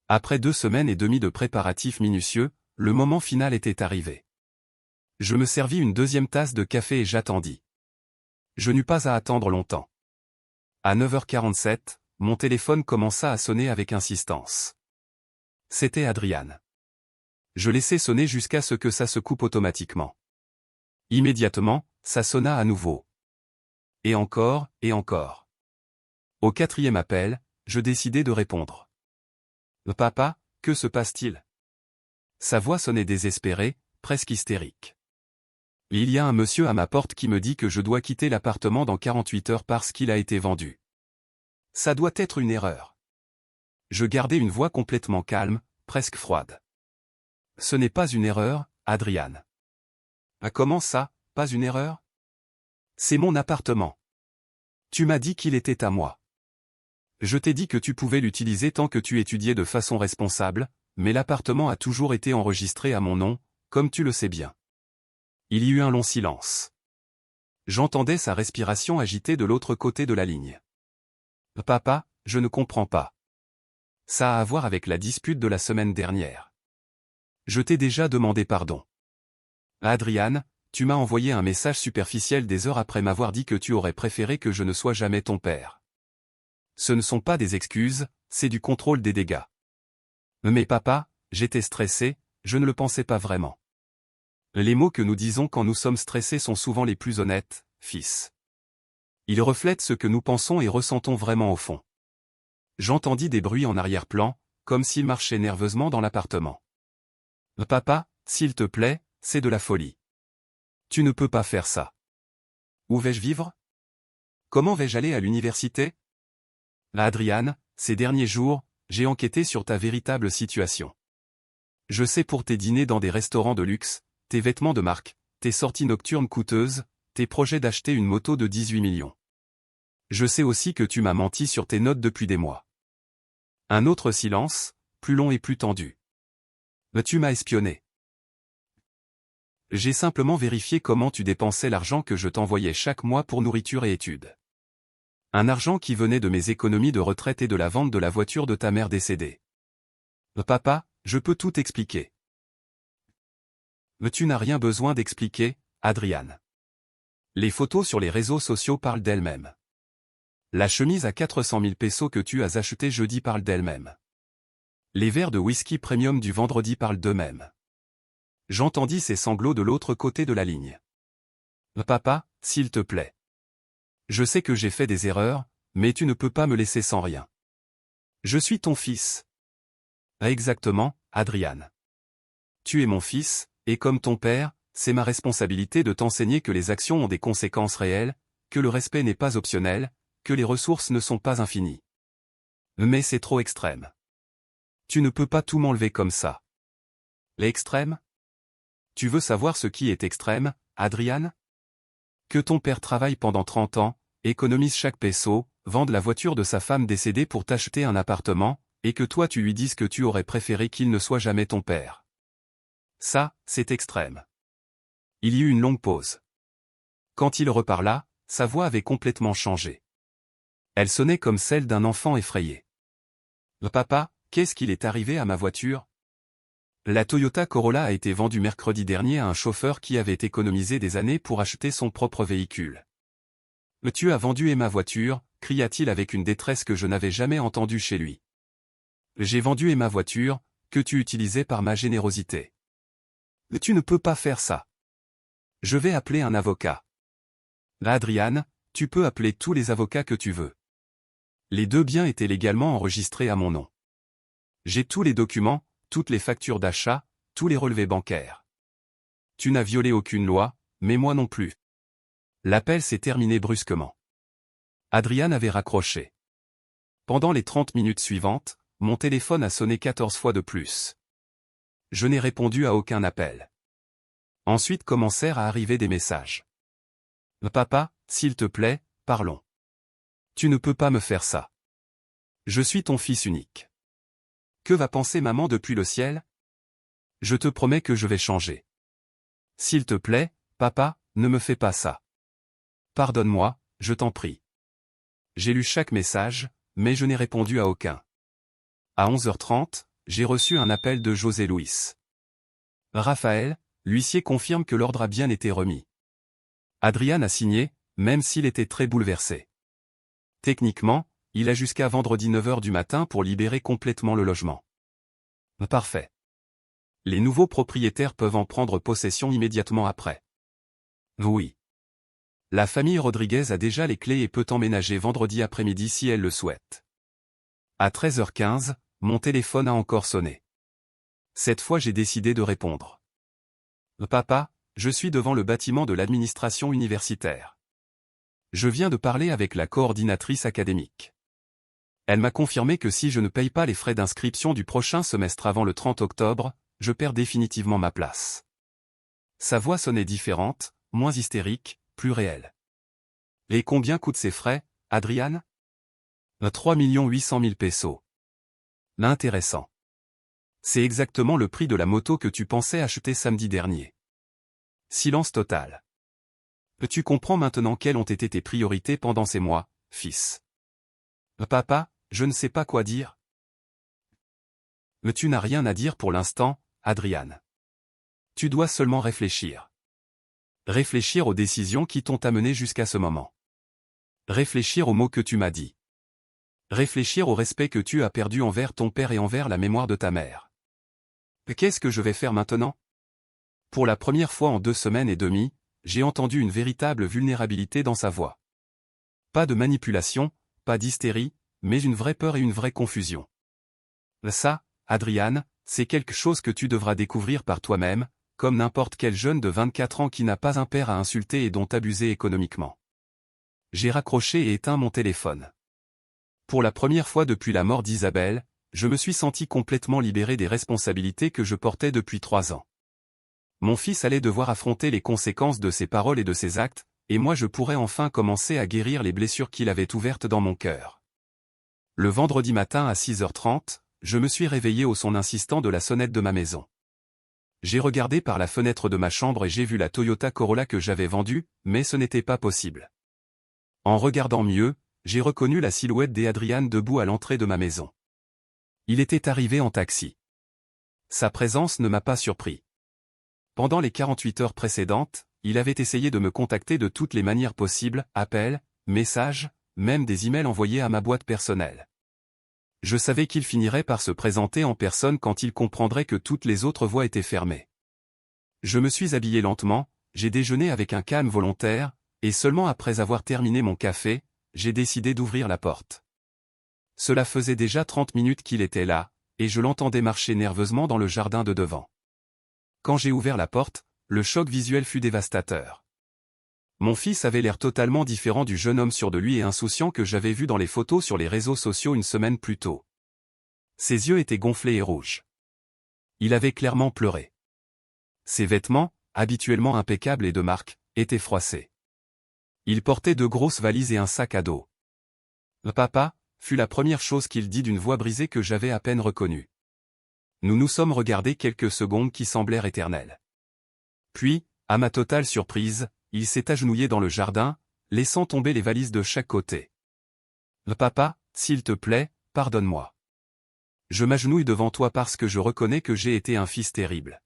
Après 2 semaines et demie de préparatifs minutieux, le moment final était arrivé. Je me servis une deuxième tasse de café et j'attendis. Je n'eus pas à attendre longtemps. À 9h47, mon téléphone commença à sonner avec insistance. C'était Adrian. Je laissai sonner jusqu'à ce que ça se coupe automatiquement. Immédiatement, ça sonna à nouveau. Et encore, et encore. Au 4e appel, je décidai de répondre. « Papa, que se passe-t-il » Sa voix sonnait désespérée, presque hystérique. « Il y a un monsieur à ma porte qui me dit que je dois quitter l'appartement dans 48 heures parce qu'il a été vendu. Ça doit être une erreur. » Je gardai une voix complètement calme, presque froide. « Ce n'est pas une erreur, Adrian. » « Ah, comment ça, pas une erreur ? C'est mon appartement. Tu m'as dit qu'il était à moi. Je t'ai dit que tu pouvais l'utiliser tant que tu étudiais de façon responsable, mais l'appartement a toujours été enregistré à mon nom, comme tu le sais bien. » Il y eut un long silence. J'entendais sa respiration agitée de l'autre côté de la ligne. « Papa, je ne comprends pas. Ça a à voir avec la dispute de la semaine dernière. Je t'ai déjà demandé pardon. Adrian, tu m'as envoyé un message superficiel des heures après m'avoir dit que tu aurais préféré que je ne sois jamais ton père. Ce ne sont pas des excuses, c'est du contrôle des dégâts. Mais papa, j'étais stressé, je ne le pensais pas vraiment. Les mots que nous disons quand nous sommes stressés sont souvent les plus honnêtes, fils. Ils reflètent ce que nous pensons et ressentons vraiment au fond. J'entendis des bruits en arrière-plan, comme s'il marchait nerveusement dans l'appartement. Papa, s'il te plaît, c'est de la folie. Tu ne peux pas faire ça. Où vais-je vivre? Comment vais-je aller à l'université? Adrian, ces derniers jours, j'ai enquêté sur ta véritable situation. Je sais pour tes dîners dans des restaurants de luxe, tes vêtements de marque, tes sorties nocturnes coûteuses, tes projets d'acheter une moto de 18 millions. Je sais aussi que tu m'as menti sur tes notes depuis des mois. Un autre silence, plus long et plus tendu. Tu m'as espionné. J'ai simplement vérifié comment tu dépensais l'argent que je t'envoyais chaque mois pour nourriture et études. Un argent qui venait de mes économies de retraite et de la vente de la voiture de ta mère décédée. Papa, je peux tout expliquer. Mais tu n'as rien besoin d'expliquer, Adrian. Les photos sur les réseaux sociaux parlent d'elles-mêmes. La chemise à 400 000 pesos que tu as achetée jeudi parle d'elle-même. Les verres de whisky premium du vendredi parlent d'eux-mêmes. J'entendis ces sanglots de l'autre côté de la ligne. Papa, s'il te plaît. Je sais que j'ai fait des erreurs, mais tu ne peux pas me laisser sans rien. Je suis ton fils. Exactement, Adrian. Tu es mon fils, et comme ton père, c'est ma responsabilité de t'enseigner que les actions ont des conséquences réelles, que le respect n'est pas optionnel, que les ressources ne sont pas infinies. Mais c'est trop extrême. Tu ne peux pas tout m'enlever comme ça. L'extrême? Tu veux savoir ce qui est extrême, Adrian? Que ton père travaille pendant 30 ans, économise chaque peso, vende la voiture de sa femme décédée pour t'acheter un appartement, et que toi tu lui dises que tu aurais préféré qu'il ne soit jamais ton père. Ça, c'est extrême. Il y eut une longue pause. Quand il reparla, sa voix avait complètement changé. Elle sonnait comme celle d'un enfant effrayé. Papa, qu'est-ce qu'il est arrivé à ma voiture? La Toyota Corolla a été vendue mercredi dernier à un chauffeur qui avait économisé des années pour acheter son propre véhicule. Tu as vendu ma voiture, cria-t-il avec une détresse que je n'avais jamais entendue chez lui. J'ai vendu ma voiture, que tu utilisais par ma générosité. Tu ne peux pas faire ça. Je vais appeler un avocat. Adrian, tu peux appeler tous les avocats que tu veux. Les deux biens étaient légalement enregistrés à mon nom. J'ai tous les documents, toutes les factures d'achat, tous les relevés bancaires. Tu n'as violé aucune loi, mais moi non plus. L'appel s'est terminé brusquement. Adrian avait raccroché. Pendant les 30 minutes suivantes, mon téléphone a sonné 14 fois de plus. Je n'ai répondu à aucun appel. Ensuite commencèrent à arriver des messages. Papa, s'il te plaît, parlons. Tu ne peux pas me faire ça. Je suis ton fils unique. Que va penser maman depuis le ciel? Je te promets que je vais changer. S'il te plaît, papa, ne me fais pas ça. Pardonne-moi, je t'en prie. J'ai lu chaque message, mais je n'ai répondu à aucun. À 11h30, j'ai reçu un appel de José Luis. Raphaël, l'huissier confirme que l'ordre a bien été remis. Adrian a signé, même s'il était très bouleversé. Techniquement, il a jusqu'à vendredi 9h du matin pour libérer complètement le logement. Parfait. Les nouveaux propriétaires peuvent en prendre possession immédiatement après. Oui. La famille Rodriguez a déjà les clés et peut emménager vendredi après-midi si elle le souhaite. À 13h15, mon téléphone a encore sonné. Cette fois j'ai décidé de répondre. Papa, je suis devant le bâtiment de l'administration universitaire. Je viens de parler avec la coordinatrice académique. Elle m'a confirmé que si je ne paye pas les frais d'inscription du prochain semestre avant le 30 octobre, je perds définitivement ma place. Sa voix sonnait différente, moins hystérique, plus réelle. Et combien coûtent ces frais, Adrian? 3 800 000 pesos. L'intéressant. C'est exactement le prix de la moto que tu pensais acheter samedi dernier. Silence total. Tu comprends maintenant quelles ont été tes priorités pendant ces mois, fils? Papa, je ne sais pas quoi dire. Mais tu n'as rien à dire pour l'instant, Adrian. Tu dois seulement réfléchir. Réfléchir aux décisions qui t'ont amené jusqu'à ce moment. Réfléchir aux mots que tu m'as dit. Réfléchir au respect que tu as perdu envers ton père et envers la mémoire de ta mère. Qu'est-ce que je vais faire maintenant? Pour la première fois en 2 semaines et demie, j'ai entendu une véritable vulnérabilité dans sa voix. Pas de manipulation, pas d'hystérie, mais une vraie peur et une vraie confusion. Ça, Adrian, c'est quelque chose que tu devras découvrir par toi-même, comme n'importe quel jeune de 24 ans qui n'a pas un père à insulter et dont abuser économiquement. J'ai raccroché et éteint mon téléphone. Pour la première fois depuis la mort d'Isabelle, je me suis senti complètement libéré des responsabilités que je portais depuis 3 ans. Mon fils allait devoir affronter les conséquences de ses paroles et de ses actes, et moi je pourrais enfin commencer à guérir les blessures qu'il avait ouvertes dans mon cœur. Le vendredi matin à 6h30, je me suis réveillé au son insistant de la sonnette de ma maison. J'ai regardé par la fenêtre de ma chambre et j'ai vu la Toyota Corolla que j'avais vendue, mais ce n'était pas possible. En regardant mieux, j'ai reconnu la silhouette d'Adrian debout à l'entrée de ma maison. Il était arrivé en taxi. Sa présence ne m'a pas surpris. Pendant les 48 heures précédentes, il avait essayé de me contacter de toutes les manières possibles, appels, messages, même des emails envoyés à ma boîte personnelle. Je savais qu'il finirait par se présenter en personne quand il comprendrait que toutes les autres voies étaient fermées. Je me suis habillé lentement, j'ai déjeuné avec un calme volontaire, et seulement après avoir terminé mon café, j'ai décidé d'ouvrir la porte. Cela faisait déjà 30 minutes qu'il était là, et je l'entendais marcher nerveusement dans le jardin de devant. Quand j'ai ouvert la porte, le choc visuel fut dévastateur. Mon fils avait l'air totalement différent du jeune homme sûr de lui et insouciant que j'avais vu dans les photos sur les réseaux sociaux une semaine plus tôt. Ses yeux étaient gonflés et rouges. Il avait clairement pleuré. Ses vêtements, habituellement impeccables et de marque, étaient froissés. Il portait de grosses valises et un sac à dos. « Papa » fut la première chose qu'il dit d'une voix brisée que j'avais à peine reconnue. Nous nous sommes regardés quelques secondes qui semblèrent éternelles. Puis, à ma totale surprise, il s'est agenouillé dans le jardin, laissant tomber les valises de chaque côté. « Papa, s'il te plaît, pardonne-moi. Je m'agenouille devant toi parce que je reconnais que j'ai été un fils terrible.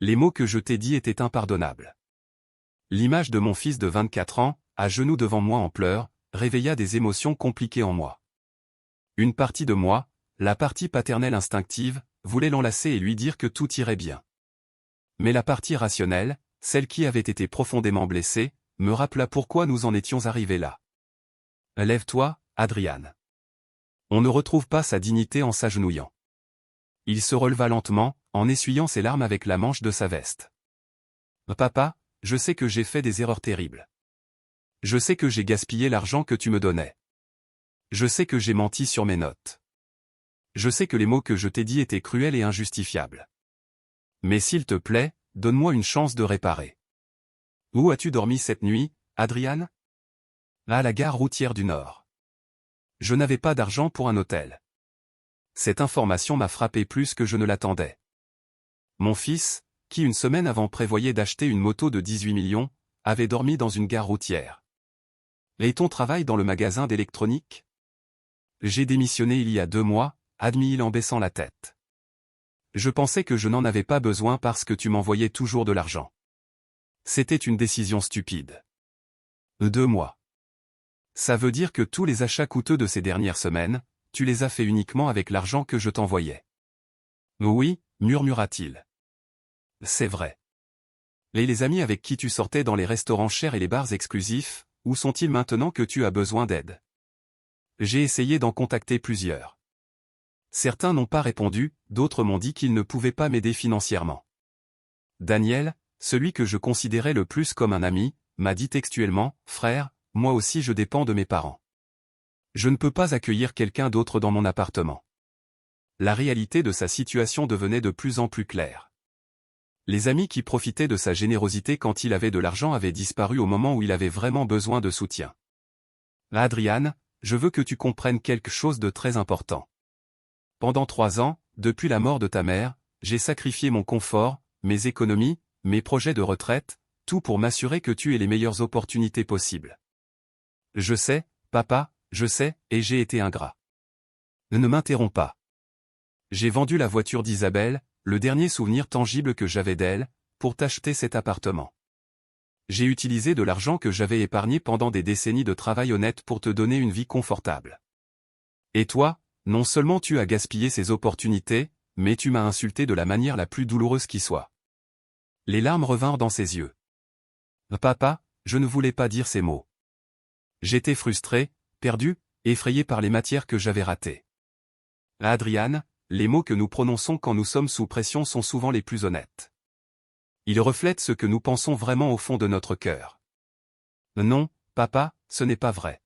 Les mots que je t'ai dits étaient impardonnables. » L'image de mon fils de 24 ans, à genoux devant moi en pleurs, réveilla des émotions compliquées en moi. Une partie de moi, la partie paternelle instinctive, voulait l'enlacer et lui dire que tout irait bien. Mais la partie rationnelle, celle qui avait été profondément blessée, me rappela pourquoi nous en étions arrivés là. « Lève-toi, Adrian. » On ne retrouve pas sa dignité en s'agenouillant. Il se releva lentement, en essuyant ses larmes avec la manche de sa veste. « Papa, je sais que j'ai fait des erreurs terribles. Je sais que j'ai gaspillé l'argent que tu me donnais. Je sais que j'ai menti sur mes notes. Je sais que les mots que je t'ai dits étaient cruels et injustifiables. Mais s'il te plaît, donne-moi une chance de réparer. Où as-tu dormi cette nuit, Adrian ? À la gare routière du Nord. Je n'avais pas d'argent pour un hôtel. Cette information m'a frappé plus que je ne l'attendais. Mon fils, qui une semaine avant prévoyait d'acheter une moto de 18 millions, avait dormi dans une gare routière. Et ton travail dans le magasin d'électronique ? J'ai démissionné il y a 2 mois, admit-il en baissant la tête. Je pensais que je n'en avais pas besoin parce que tu m'envoyais toujours de l'argent. C'était une décision stupide. 2 mois. Ça veut dire que tous les achats coûteux de ces dernières semaines, tu les as faits uniquement avec l'argent que je t'envoyais. Oui, murmura-t-il. C'est vrai. Et les amis avec qui tu sortais dans les restaurants chers et les bars exclusifs, où sont-ils maintenant que tu as besoin d'aide ? J'ai essayé d'en contacter plusieurs. Certains n'ont pas répondu, d'autres m'ont dit qu'ils ne pouvaient pas m'aider financièrement. Daniel, celui que je considérais le plus comme un ami, m'a dit textuellement, « Frère, moi aussi je dépends de mes parents. Je ne peux pas accueillir quelqu'un d'autre dans mon appartement. » La réalité de sa situation devenait de plus en plus claire. Les amis qui profitaient de sa générosité quand il avait de l'argent avaient disparu au moment où il avait vraiment besoin de soutien. Adrian, je veux que tu comprennes quelque chose de très important. Pendant 3 ans, depuis la mort de ta mère, j'ai sacrifié mon confort, mes économies, mes projets de retraite, tout pour m'assurer que tu aies les meilleures opportunités possibles. Je sais, papa, je sais, et j'ai été ingrat. Ne m'interromps pas. J'ai vendu la voiture d'Isabelle, le dernier souvenir tangible que j'avais d'elle, pour t'acheter cet appartement. J'ai utilisé de l'argent que j'avais épargné pendant des décennies de travail honnête pour te donner une vie confortable. Et toi, non seulement tu as gaspillé ces opportunités, mais tu m'as insulté de la manière la plus douloureuse qui soit. Les larmes revinrent dans ses yeux. Papa, je ne voulais pas dire ces mots. J'étais frustré, perdu, effrayé par les matières que j'avais ratées. Adrian, les mots que nous prononçons quand nous sommes sous pression sont souvent les plus honnêtes. Ils reflètent ce que nous pensons vraiment au fond de notre cœur. Non, papa, ce n'est pas vrai.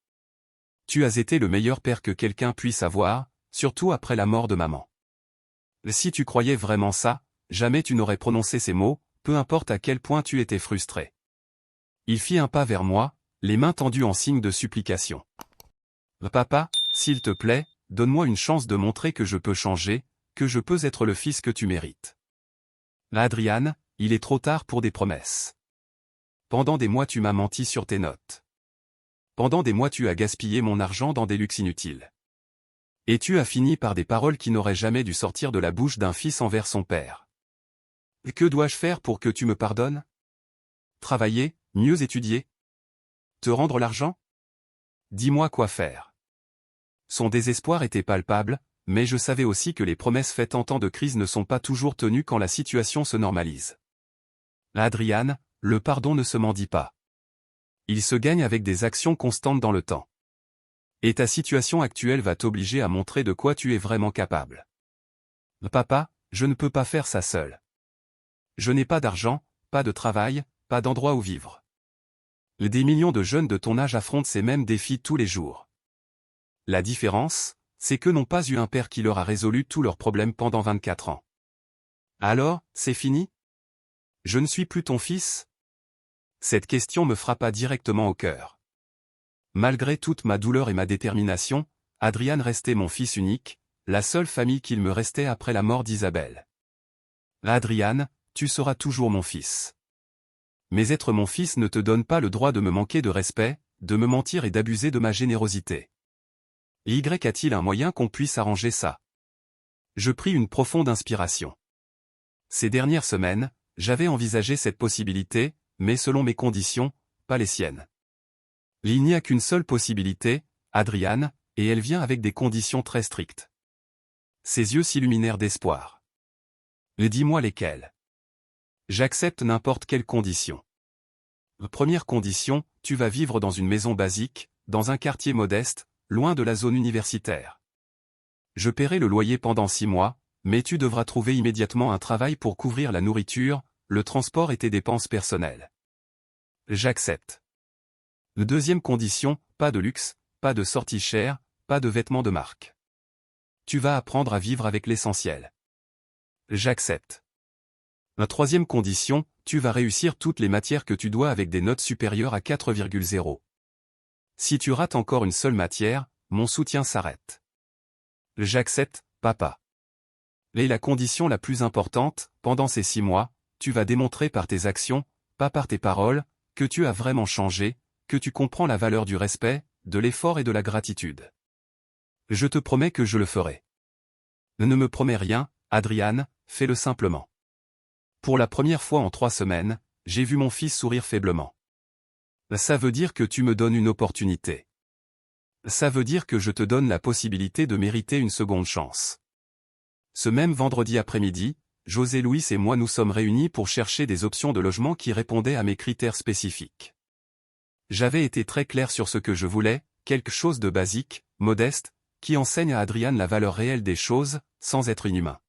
Tu as été le meilleur père que quelqu'un puisse avoir, surtout après la mort de maman. Si tu croyais vraiment ça, jamais tu n'aurais prononcé ces mots, peu importe à quel point tu étais frustré. Il fit un pas vers moi, les mains tendues en signe de supplication. Papa, s'il te plaît, donne-moi une chance de montrer que je peux changer, que je peux être le fils que tu mérites. Adrian, il est trop tard pour des promesses. Pendant des mois tu m'as menti sur tes notes. Pendant des mois tu as gaspillé mon argent dans des luxes inutiles. Et tu as fini par des paroles qui n'auraient jamais dû sortir de la bouche d'un fils envers son père. Que dois-je faire pour que tu me pardonnes? Travailler, mieux étudier? Te rendre l'argent? Dis-moi quoi faire. Son désespoir était palpable, mais je savais aussi que les promesses faites en temps de crise ne sont pas toujours tenues quand la situation se normalise. Adrian, le pardon ne se mendie pas. Il se gagne avec des actions constantes dans le temps. Et ta situation actuelle va t'obliger à montrer de quoi tu es vraiment capable. Papa, je ne peux pas faire ça seul. Je n'ai pas d'argent, pas de travail, pas d'endroit où vivre. Des millions de jeunes de ton âge affrontent ces mêmes défis tous les jours. La différence, c'est qu'eux n'ont pas eu un père qui leur a résolu tous leurs problèmes pendant 24 ans. Alors, c'est fini? Je ne suis plus ton fils? Cette question me frappa directement au cœur. Malgré toute ma douleur et ma détermination, Adrian restait mon fils unique, la seule famille qu'il me restait après la mort d'Isabelle. Adrian, tu seras toujours mon fils. Mais être mon fils ne te donne pas le droit de me manquer de respect, de me mentir et d'abuser de ma générosité. Y a-t-il un moyen qu'on puisse arranger ça? Je pris une profonde inspiration. Ces dernières semaines, j'avais envisagé cette possibilité, mais selon mes conditions, pas les siennes. Il n'y a qu'une seule possibilité, Adrian, et elle vient avec des conditions très strictes. Ses yeux s'illuminèrent d'espoir. Dis-moi lesquelles. J'accepte n'importe quelle condition. Première condition, tu vas vivre dans une maison basique, dans un quartier modeste, loin de la zone universitaire. Je paierai le loyer pendant 6 mois, mais tu devras trouver immédiatement un travail pour couvrir la nourriture, le transport et tes dépenses personnelles. J'accepte. Deuxième condition, pas de luxe, pas de sorties chères, pas de vêtements de marque. Tu vas apprendre à vivre avec l'essentiel. J'accepte. La troisième condition, tu vas réussir toutes les matières que tu dois avec des notes supérieures à 4,0. Si tu rates encore une seule matière, mon soutien s'arrête. J'accepte, papa. Et la condition la plus importante, pendant ces 6 mois, tu vas démontrer par tes actions, pas par tes paroles, que tu as vraiment changé, que tu comprends la valeur du respect, de l'effort et de la gratitude. Je te promets que je le ferai. Ne me promets rien, Adrian, fais-le simplement. Pour la première fois en 3 semaines, j'ai vu mon fils sourire faiblement. Ça veut dire que tu me donnes une opportunité. Ça veut dire que je te donne la possibilité de mériter une seconde chance. Ce même vendredi après-midi, José Luis et moi nous sommes réunis pour chercher des options de logement qui répondaient à mes critères spécifiques. J'avais été très clair sur ce que je voulais, quelque chose de basique, modeste, qui enseigne à Adrian la valeur réelle des choses, sans être inhumain.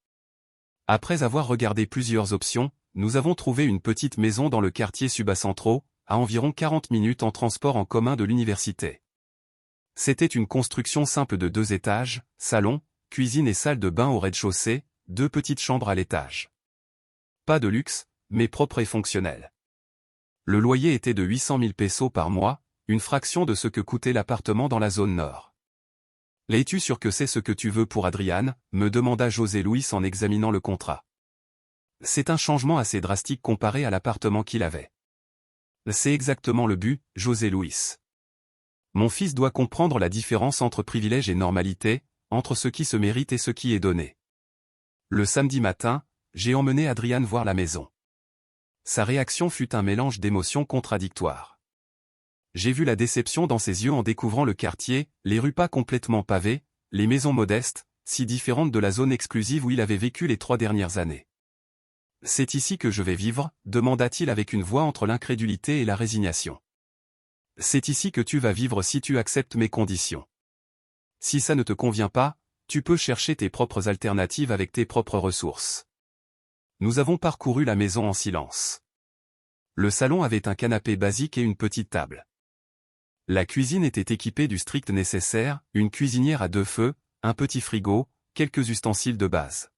Après avoir regardé plusieurs options, nous avons trouvé une petite maison dans le quartier Subacentro, à environ 40 minutes en transport en commun de l'université. C'était une construction simple de 2 étages, salon, cuisine et salle de bain au rez-de-chaussée, 2 petites chambres à l'étage. Pas de luxe, mais propre et fonctionnel. Le loyer était de 800 000 pesos par mois, une fraction de ce que coûtait l'appartement dans la zone nord. « Es-tu sûr que c'est ce que tu veux pour Adrian ?» me demanda José Luis en examinant le contrat. C'est un changement assez drastique comparé à l'appartement qu'il avait. C'est exactement le but, José Luis. Mon fils doit comprendre la différence entre privilège et normalité, entre ce qui se mérite et ce qui est donné. Le samedi matin, j'ai emmené Adrian voir la maison. Sa réaction fut un mélange d'émotions contradictoires. J'ai vu la déception dans ses yeux en découvrant le quartier, les rues pas complètement pavées, les maisons modestes, si différentes de la zone exclusive où il avait vécu les 3 dernières années. « C'est ici que je vais vivre ?» demanda-t-il avec une voix entre l'incrédulité et la résignation. « C'est ici que tu vas vivre si tu acceptes mes conditions. Si ça ne te convient pas, tu peux chercher tes propres alternatives avec tes propres ressources. Nous avons parcouru la maison en silence. Le salon avait un canapé basique et une petite table. La cuisine était équipée du strict nécessaire, une cuisinière à 2 feux, un petit frigo, quelques ustensiles de base.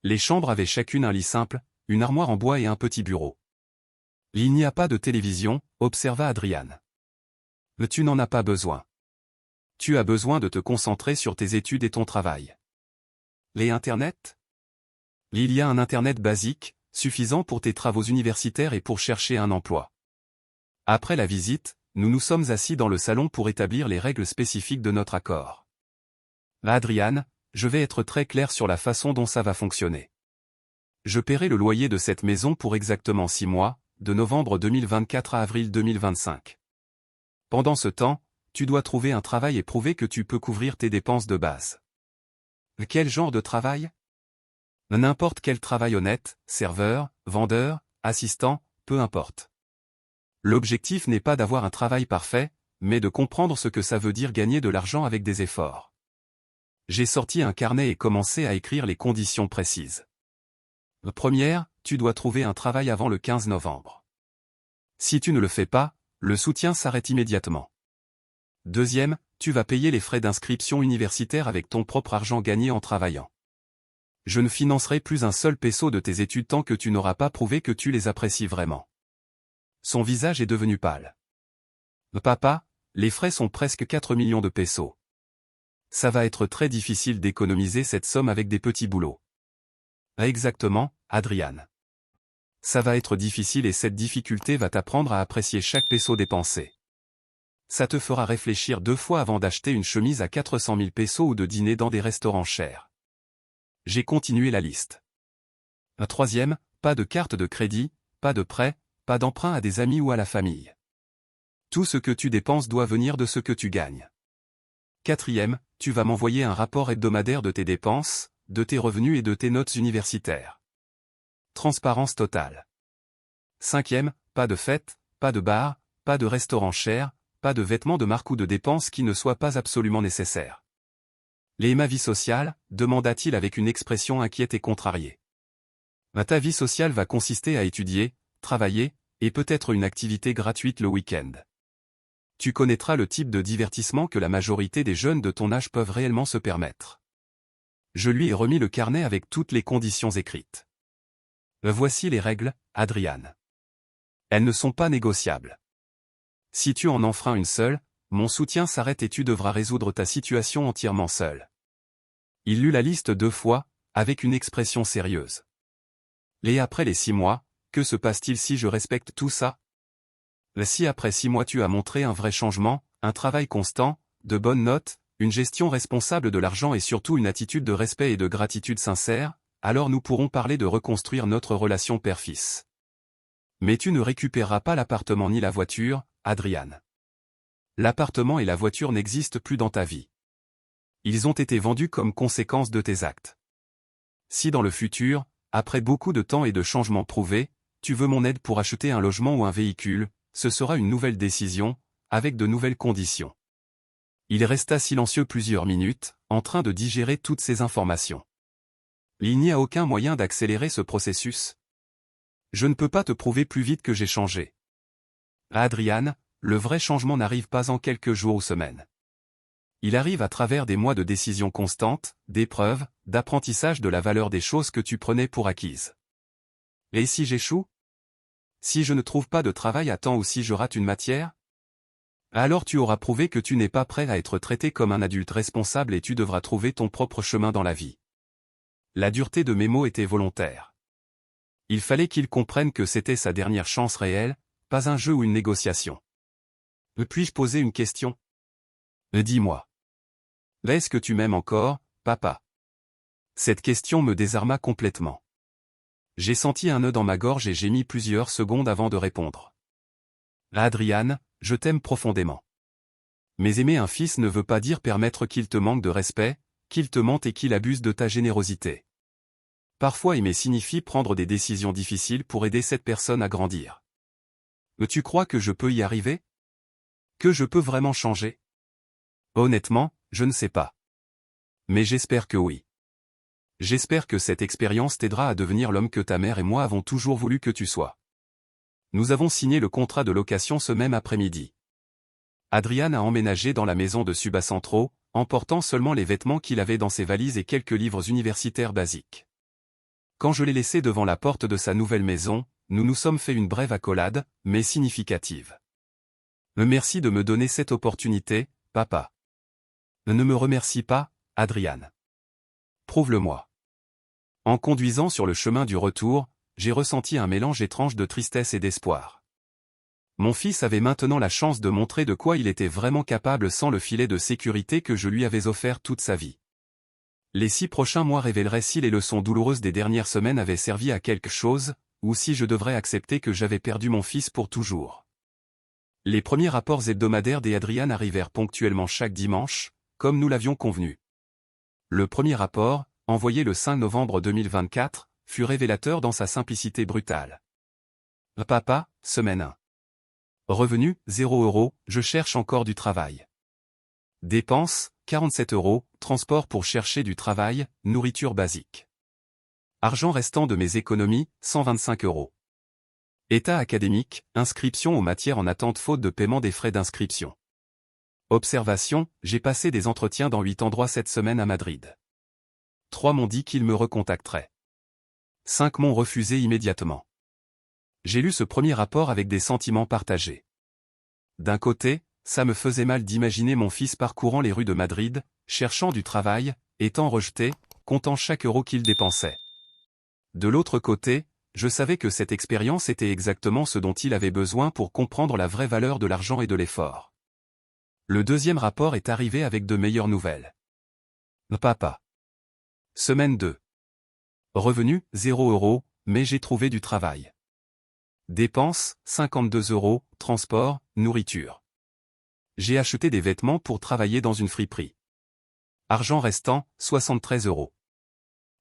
Les chambres avaient chacune un lit simple, une armoire en bois et un petit bureau. Il n'y a pas de télévision, observa Adriane. Mais tu n'en as pas besoin. Tu as besoin de te concentrer sur tes études et ton travail. Les Internet? Il y a un Internet basique, suffisant pour tes travaux universitaires et pour chercher un emploi. Après la visite, nous nous sommes assis dans le salon pour établir les règles spécifiques de notre accord. Adriane, je vais être très clair sur la façon dont ça va fonctionner. Je paierai le loyer de cette maison pour exactement 6 mois, de novembre 2024 à avril 2025. Pendant ce temps, tu dois trouver un travail et prouver que tu peux couvrir tes dépenses de base. Quel genre de travail? N'importe quel travail honnête, serveur, vendeur, assistant, peu importe. L'objectif n'est pas d'avoir un travail parfait, mais de comprendre ce que ça veut dire gagner de l'argent avec des efforts. J'ai sorti un carnet et commencé à écrire les conditions précises. Première, tu dois trouver un travail avant le 15 novembre. Si tu ne le fais pas, le soutien s'arrête immédiatement. Deuxième, tu vas payer les frais d'inscription universitaire avec ton propre argent gagné en travaillant. Je ne financerai plus un seul peso de tes études tant que tu n'auras pas prouvé que tu les apprécies vraiment. Son visage est devenu pâle. Papa, les frais sont presque 4 millions de pesos. Ça va être très difficile d'économiser cette somme avec des petits boulots. Exactement, Adriane. Ça va être difficile et cette difficulté va t'apprendre à apprécier chaque peso dépensé. Ça te fera réfléchir 2 fois avant d'acheter une chemise à 400 000 pesos ou de dîner dans des restaurants chers. J'ai continué la liste. Un troisième, pas de carte de crédit, pas de prêt, pas d'emprunt à des amis ou à la famille. Tout ce que tu dépenses doit venir de ce que tu gagnes. Quatrième, tu vas m'envoyer un rapport hebdomadaire de tes dépenses, de tes revenus et de tes notes universitaires. Transparence totale. Cinquième, pas de fête, pas de bar, pas de restaurant cher, pas de vêtements de marque ou de dépenses qui ne soient pas absolument nécessaires. Ma vie sociale, demanda-t-il avec une expression inquiète et contrariée. Ta vie sociale va consister à étudier, travailler, et peut-être une activité gratuite le week-end. Tu connaîtras le type de divertissement que la majorité des jeunes de ton âge peuvent réellement se permettre. Je lui ai remis le carnet avec toutes les conditions écrites. Voici les règles, Adriane. Elles ne sont pas négociables. Si tu en enfreins une seule, mon soutien s'arrête et tu devras résoudre ta situation entièrement seul. Il lut la liste 2 fois, avec une expression sérieuse. Et après les 6 mois, que se passe-t-il si je respecte tout ça? Si après 6 mois tu as montré un vrai changement, un travail constant, de bonnes notes, une gestion responsable de l'argent et surtout une attitude de respect et de gratitude sincère, alors nous pourrons parler de reconstruire notre relation père-fils. Mais tu ne récupéreras pas l'appartement ni la voiture, Adriane. L'appartement et la voiture n'existent plus dans ta vie. Ils ont été vendus comme conséquence de tes actes. Si dans le futur, après beaucoup de temps et de changements prouvés, tu veux mon aide pour acheter un logement ou un véhicule, ce sera une nouvelle décision, avec de nouvelles conditions. Il resta silencieux plusieurs minutes, en train de digérer toutes ces informations. Il n'y a aucun moyen d'accélérer ce processus. Je ne peux pas te prouver plus vite que j'ai changé. Adriane, le vrai changement n'arrive pas en quelques jours ou semaines. Il arrive à travers des mois de décisions constantes, d'épreuves, d'apprentissage de la valeur des choses que tu prenais pour acquises. Et si j'échoue? Si je ne trouve pas de travail à temps ou si je rate une matière? Alors tu auras prouvé que tu n'es pas prêt à être traité comme un adulte responsable et tu devras trouver ton propre chemin dans la vie. La dureté de mes mots était volontaire. Il fallait qu'il comprenne que c'était sa dernière chance réelle, pas un jeu ou une négociation. Puis-je poser une question? Dis-moi. Est-ce que tu m'aimes encore, papa? Cette question me désarma complètement. J'ai senti un nœud dans ma gorge et j'ai mis plusieurs secondes avant de répondre. Adriane, je t'aime profondément. Mais aimer un fils ne veut pas dire permettre qu'il te manque de respect, qu'il te mente et qu'il abuse de ta générosité. Parfois aimer signifie prendre des décisions difficiles pour aider cette personne à grandir. Tu crois que je peux y arriver? Que je peux vraiment changer? Honnêtement, je ne sais pas. Mais j'espère que oui. J'espère que cette expérience t'aidera à devenir l'homme que ta mère et moi avons toujours voulu que tu sois. Nous avons signé le contrat de location ce même après-midi. Adrian a emménagé dans la maison de Subacentro, emportant seulement les vêtements qu'il avait dans ses valises et quelques livres universitaires basiques. Quand je l'ai laissé devant la porte de sa nouvelle maison, nous nous sommes fait une brève accolade, mais significative. Merci de me donner cette opportunité, papa. Ne me remercie pas, Adrian. Prouve-le-moi. En conduisant sur le chemin du retour, j'ai ressenti un mélange étrange de tristesse et d'espoir. Mon fils avait maintenant la chance de montrer de quoi il était vraiment capable sans le filet de sécurité que je lui avais offert toute sa vie. Les 6 prochains mois révéleraient si les leçons douloureuses des dernières semaines avaient servi à quelque chose, ou si je devrais accepter que j'avais perdu mon fils pour toujours. Les premiers rapports hebdomadaires d'Adrian arrivèrent ponctuellement chaque dimanche, comme nous l'avions convenu. Le premier rapport, envoyé le 5 novembre 2024, fut révélateur dans sa simplicité brutale. Papa, semaine 1. Revenu, 0 €, je cherche encore du travail. Dépenses, 47 €, transport pour chercher du travail, nourriture basique. Argent restant de mes économies, 125 €. État académique, inscription aux matières en attente faute de paiement des frais d'inscription. Observation, j'ai passé des entretiens dans 8 endroits cette semaine à Madrid. 3 m'ont dit qu'ils me recontacteraient. 5 m'ont refusé immédiatement. J'ai lu ce premier rapport avec des sentiments partagés. D'un côté, ça me faisait mal d'imaginer mon fils parcourant les rues de Madrid, cherchant du travail, étant rejeté, comptant chaque euro qu'il dépensait. De l'autre côté, je savais que cette expérience était exactement ce dont il avait besoin pour comprendre la vraie valeur de l'argent et de l'effort. Le deuxième rapport est arrivé avec de meilleures nouvelles. Papa. Semaine 2. Revenu, 0 €, mais j'ai trouvé du travail. Dépenses, 52 €, transport, nourriture. J'ai acheté des vêtements pour travailler dans une friperie. Argent restant, 73 €.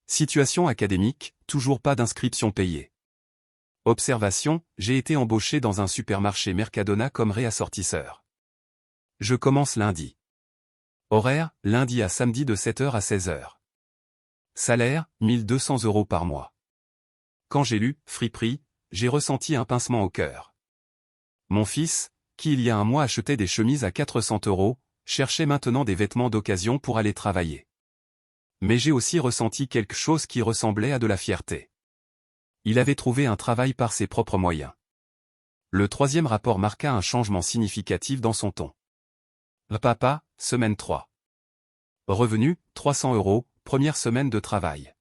Situation académique, toujours pas d'inscription payée. Observation, j'ai été embauché dans un supermarché Mercadona comme réassortisseur. Je commence lundi. Horaire, lundi à samedi de 7 h à 16 h. Salaire, 1200 € par mois. Quand j'ai lu « friperie », j'ai ressenti un pincement au cœur. Mon fils, qui il y a un mois achetait des chemises à 400 €, cherchait maintenant des vêtements d'occasion pour aller travailler. Mais j'ai aussi ressenti quelque chose qui ressemblait à de la fierté. Il avait trouvé un travail par ses propres moyens. Le troisième rapport marqua un changement significatif dans son ton. Papa, semaine 3. Revenu, 300 €, première semaine de travail.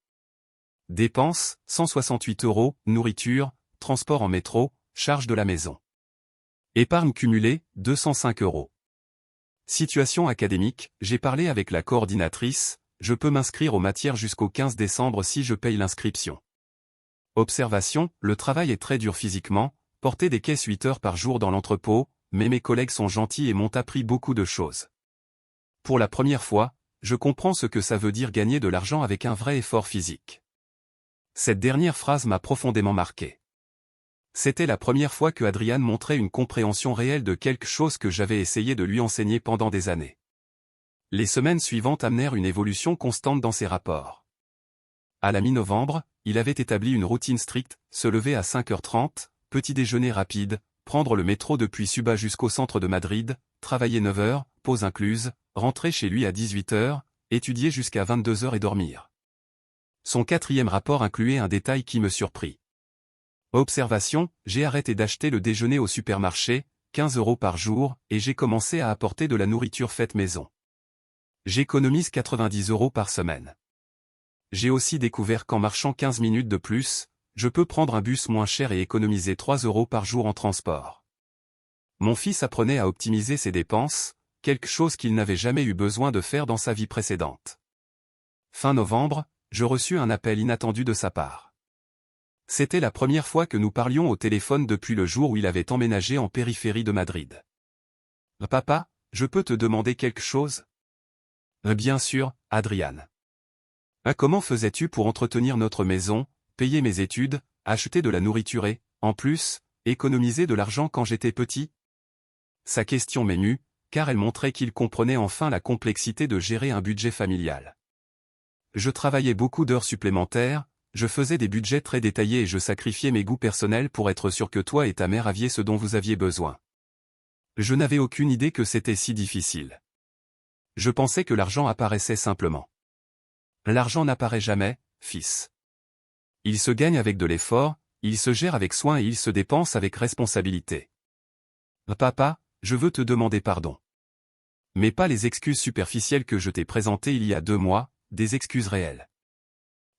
Dépenses, 168 €, nourriture, transport en métro, charge de la maison. Épargne cumulée, 205 €. Situation académique, j'ai parlé avec la coordinatrice, je peux m'inscrire aux matières jusqu'au 15 décembre si je paye l'inscription. Observation, le travail est très dur physiquement, porter des caisses 8 heures par jour dans l'entrepôt, mais mes collègues sont gentils et m'ont appris beaucoup de choses. Pour la première fois, je comprends ce que ça veut dire gagner de l'argent avec un vrai effort physique. Cette dernière phrase m'a profondément marqué. C'était la première fois que Adrian montrait une compréhension réelle de quelque chose que j'avais essayé de lui enseigner pendant des années. Les semaines suivantes amenèrent une évolution constante dans ses rapports. À la mi-novembre, il avait établi une routine stricte, se lever à 5h30, petit déjeuner rapide, prendre le métro depuis Suba jusqu'au centre de Madrid, travailler 9 heures, pause incluse, rentrer chez lui à 18 h, étudier jusqu'à 22 h et dormir. Son quatrième rapport incluait un détail qui me surprit. Observation, j'ai arrêté d'acheter le déjeuner au supermarché, 15 € par jour, et j'ai commencé à apporter de la nourriture faite maison. J'économise 90 € par semaine. J'ai aussi découvert qu'en marchant 15 minutes de plus, je peux prendre un bus moins cher et économiser 3 € par jour en transport. Mon fils apprenait à optimiser ses dépenses, quelque chose qu'il n'avait jamais eu besoin de faire dans sa vie précédente. Fin novembre, je reçus un appel inattendu de sa part. C'était la première fois que nous parlions au téléphone depuis le jour où il avait emménagé en périphérie de Madrid. « Papa, je peux te demander quelque chose ?» « Bien sûr, Adrian. »« Comment faisais-tu pour entretenir notre maison, payer mes études, acheter de la nourriture et, en plus, économiser de l'argent quand j'étais petit ?» Sa question m'émut, car elle montrait qu'il comprenait enfin la complexité de gérer un budget familial. Je travaillais beaucoup d'heures supplémentaires, je faisais des budgets très détaillés et je sacrifiais mes goûts personnels pour être sûr que toi et ta mère aviez ce dont vous aviez besoin. Je n'avais aucune idée que c'était si difficile. Je pensais que l'argent apparaissait simplement. L'argent n'apparaît jamais, fils. Il se gagne avec de l'effort, il se gère avec soin et il se dépense avec responsabilité. Papa, je veux te demander pardon. Mais pas les excuses superficielles que je t'ai présentées il y a 2 mois, des excuses réelles.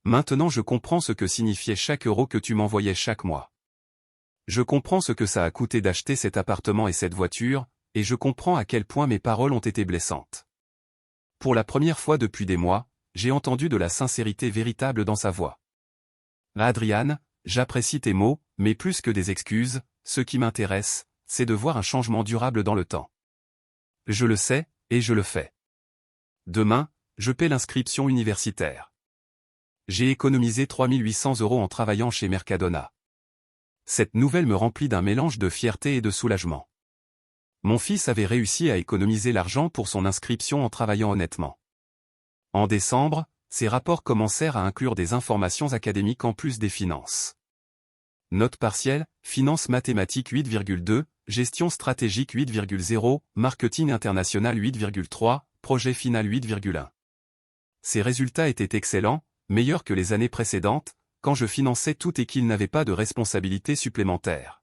Maintenant je comprends ce que signifiait chaque euro que tu m'envoyais chaque mois. Je comprends ce que ça a coûté d'acheter cet appartement et cette voiture, et je comprends à quel point mes paroles ont été blessantes. Pour la première fois depuis des mois, j'ai entendu de la sincérité véritable dans sa voix. Adrian, j'apprécie tes mots, mais plus que des excuses, ce qui m'intéresse, c'est de voir un changement durable dans le temps. Je le sais, et je le fais. Demain, je paie l'inscription universitaire. J'ai économisé 3 800 € en travaillant chez Mercadona. Cette nouvelle me remplit d'un mélange de fierté et de soulagement. Mon fils avait réussi à économiser l'argent pour son inscription en travaillant honnêtement. En décembre, ses rapports commencèrent à inclure des informations académiques en plus des finances. Notes partielles, finances mathématiques 8,2, gestion stratégique 8,0, marketing international 8,3, projet final 8,1. Ces résultats étaient excellents, meilleurs que les années précédentes, quand je finançais tout et qu'il n'avait pas de responsabilité supplémentaire.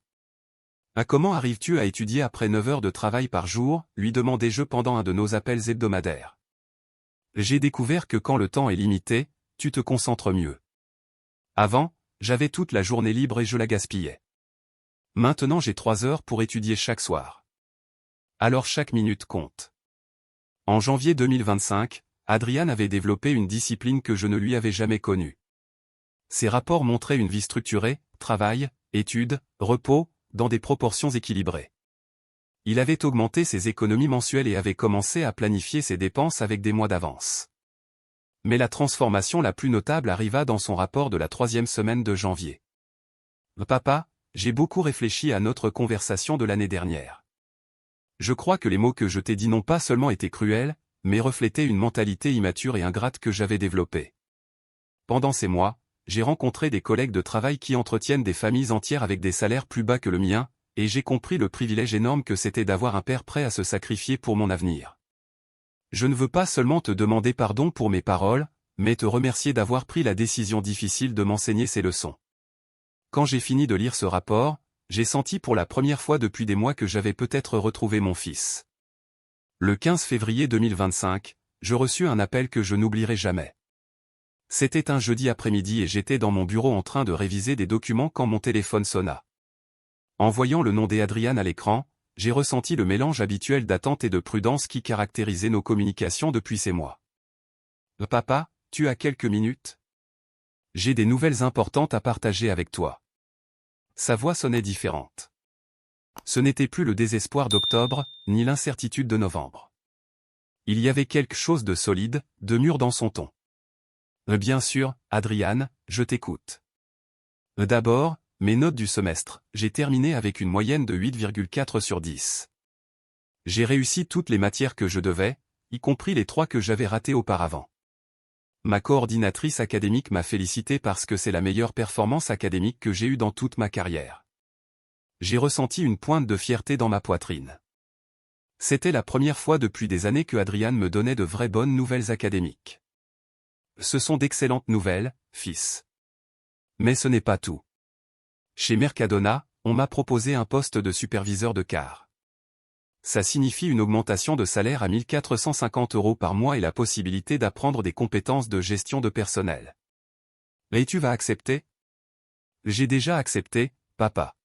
Comment arrives-tu à étudier après 9 heures de travail par jour, lui demandai-je pendant un de nos appels hebdomadaires. J'ai découvert que quand le temps est limité, tu te concentres mieux. Avant, j'avais toute la journée libre et je la gaspillais. Maintenant j'ai 3 heures pour étudier chaque soir. Alors chaque minute compte. En janvier 2025, Adrian avait développé une discipline que je ne lui avais jamais connue. Ses rapports montraient une vie structurée, travail, études, repos, dans des proportions équilibrées. Il avait augmenté ses économies mensuelles et avait commencé à planifier ses dépenses avec des mois d'avance. Mais la transformation la plus notable arriva dans son rapport de la 3e semaine de janvier. Papa, j'ai beaucoup réfléchi à notre conversation de l'année dernière. Je crois que les mots que je t'ai dit n'ont pas seulement été cruels, mais reflétaient une mentalité immature et ingrate que j'avais développée. Pendant ces mois, j'ai rencontré des collègues de travail qui entretiennent des familles entières avec des salaires plus bas que le mien, et j'ai compris le privilège énorme que c'était d'avoir un père prêt à se sacrifier pour mon avenir. Je ne veux pas seulement te demander pardon pour mes paroles, mais te remercier d'avoir pris la décision difficile de m'enseigner ces leçons. Quand j'ai fini de lire ce rapport, j'ai senti pour la première fois depuis des mois que j'avais peut-être retrouvé mon fils. Le 15 février 2025, je reçus un appel que je n'oublierai jamais. C'était un jeudi après-midi et j'étais dans mon bureau en train de réviser des documents quand mon téléphone sonna. En voyant le nom d'Adrian à l'écran, j'ai ressenti le mélange habituel d'attente et de prudence qui caractérisait nos communications depuis ces mois. Papa, tu as quelques minutes? J'ai des nouvelles importantes à partager avec toi. Sa voix sonnait différente. Ce n'était plus le désespoir d'octobre, ni l'incertitude de novembre. Il y avait quelque chose de solide, de mûr dans son ton. Bien sûr, Adrian, je t'écoute. D'abord, mes notes du semestre, j'ai terminé avec une moyenne de 8,4 sur 10. J'ai réussi toutes les matières que je devais, y compris les 3 que j'avais ratées auparavant. Ma coordinatrice académique m'a félicité parce que c'est la meilleure performance académique que j'ai eue dans toute ma carrière. J'ai ressenti une pointe de fierté dans ma poitrine. C'était la première fois depuis des années que Adrian me donnait de vraies bonnes nouvelles académiques. Ce sont d'excellentes nouvelles, fils. Mais ce n'est pas tout. Chez Mercadona, on m'a proposé un poste de superviseur de car. Ça signifie une augmentation de salaire à 1 450 € par mois et la possibilité d'apprendre des compétences de gestion de personnel. Et tu vas accepter? J'ai déjà accepté, papa.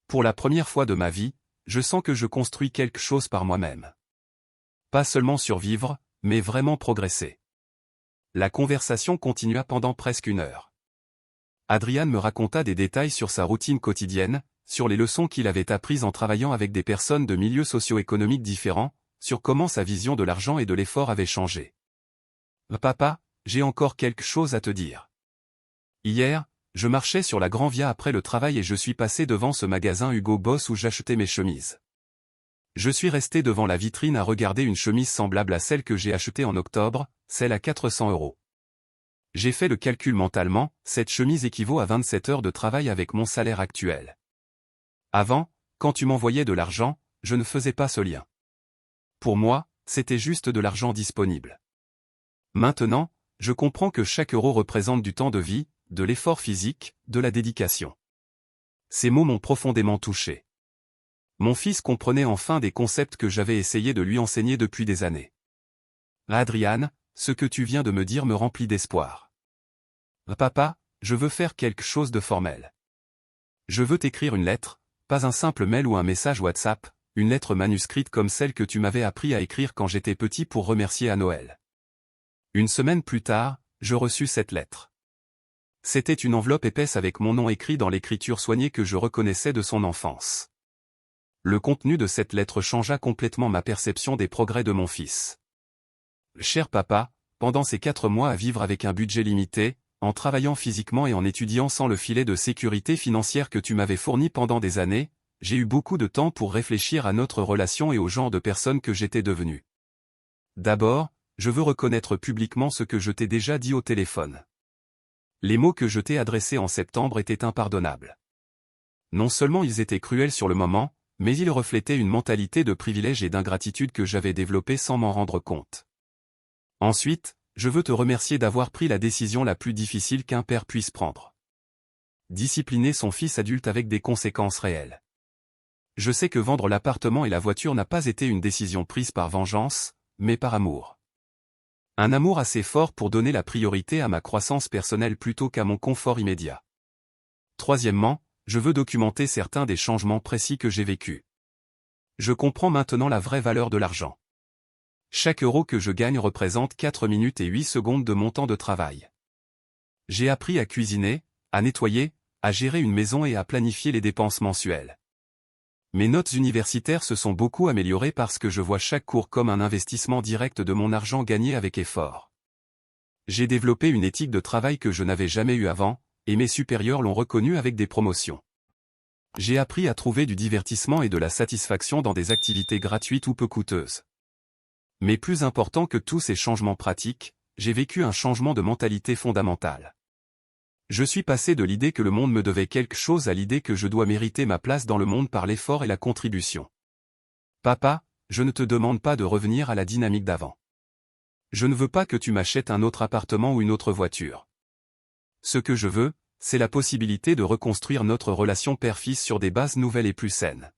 Pour la première fois de ma vie, je sens que je construis quelque chose par moi-même. Pas seulement survivre, mais vraiment progresser. La conversation continua pendant presque 1 heure. Adrian me raconta des détails sur sa routine quotidienne, sur les leçons qu'il avait apprises en travaillant avec des personnes de milieux socio-économiques différents, sur comment sa vision de l'argent et de l'effort avait changé. Papa, j'ai encore quelque chose à te dire. Hier, je marchais sur la Grand Via après le travail et je suis passé devant ce magasin Hugo Boss où j'achetais mes chemises. Je suis resté devant la vitrine à regarder une chemise semblable à celle que j'ai achetée en octobre, celle à 400 €. J'ai fait le calcul mentalement, cette chemise équivaut à 27 heures de travail avec mon salaire actuel. Avant, quand tu m'envoyais de l'argent, je ne faisais pas ce lien. Pour moi, c'était juste de l'argent disponible. Maintenant, je comprends que chaque euro représente du temps de vie, de l'effort physique, de la dédication. Ces mots m'ont profondément touché. Mon fils comprenait enfin des concepts que j'avais essayé de lui enseigner depuis des années. Adrian, ce que tu viens de me dire me remplit d'espoir. Papa, je veux faire quelque chose de formel. Je veux t'écrire une lettre, pas un simple mail ou un message WhatsApp, une lettre manuscrite comme celle que tu m'avais appris à écrire quand j'étais petit pour remercier à Noël. Une semaine plus tard, je reçus cette lettre. C'était une enveloppe épaisse avec mon nom écrit dans l'écriture soignée que je reconnaissais de son enfance. Le contenu de cette lettre changea complètement ma perception des progrès de mon fils. Cher papa, pendant ces 4 mois à vivre avec un budget limité, en travaillant physiquement et en étudiant sans le filet de sécurité financière que tu m'avais fourni pendant des années, j'ai eu beaucoup de temps pour réfléchir à notre relation et au genre de personne que j'étais devenu. D'abord, je veux reconnaître publiquement ce que je t'ai déjà dit au téléphone. Les mots que je t'ai adressés en septembre étaient impardonnables. Non seulement ils étaient cruels sur le moment, mais ils reflétaient une mentalité de privilège et d'ingratitude que j'avais développée sans m'en rendre compte. Ensuite, je veux te remercier d'avoir pris la décision la plus difficile qu'un père puisse prendre. Discipliner son fils adulte avec des conséquences réelles. Je sais que vendre l'appartement et la voiture n'a pas été une décision prise par vengeance, mais par amour. Un amour assez fort pour donner la priorité à ma croissance personnelle plutôt qu'à mon confort immédiat. Troisièmement, je veux documenter certains des changements précis que j'ai vécus. Je comprends maintenant la vraie valeur de l'argent. Chaque euro que je gagne représente 4 minutes et 8 secondes de mon temps de travail. J'ai appris à cuisiner, à nettoyer, à gérer une maison et à planifier les dépenses mensuelles. Mes notes universitaires se sont beaucoup améliorées parce que je vois chaque cours comme un investissement direct de mon argent gagné avec effort. J'ai développé une éthique de travail que je n'avais jamais eue avant, et mes supérieurs l'ont reconnue avec des promotions. J'ai appris à trouver du divertissement et de la satisfaction dans des activités gratuites ou peu coûteuses. Mais plus important que tous ces changements pratiques, j'ai vécu un changement de mentalité fondamental. Je suis passé de l'idée que le monde me devait quelque chose à l'idée que je dois mériter ma place dans le monde par l'effort et la contribution. Papa, je ne te demande pas de revenir à la dynamique d'avant. Je ne veux pas que tu m'achètes un autre appartement ou une autre voiture. Ce que je veux, c'est la possibilité de reconstruire notre relation père-fils sur des bases nouvelles et plus saines.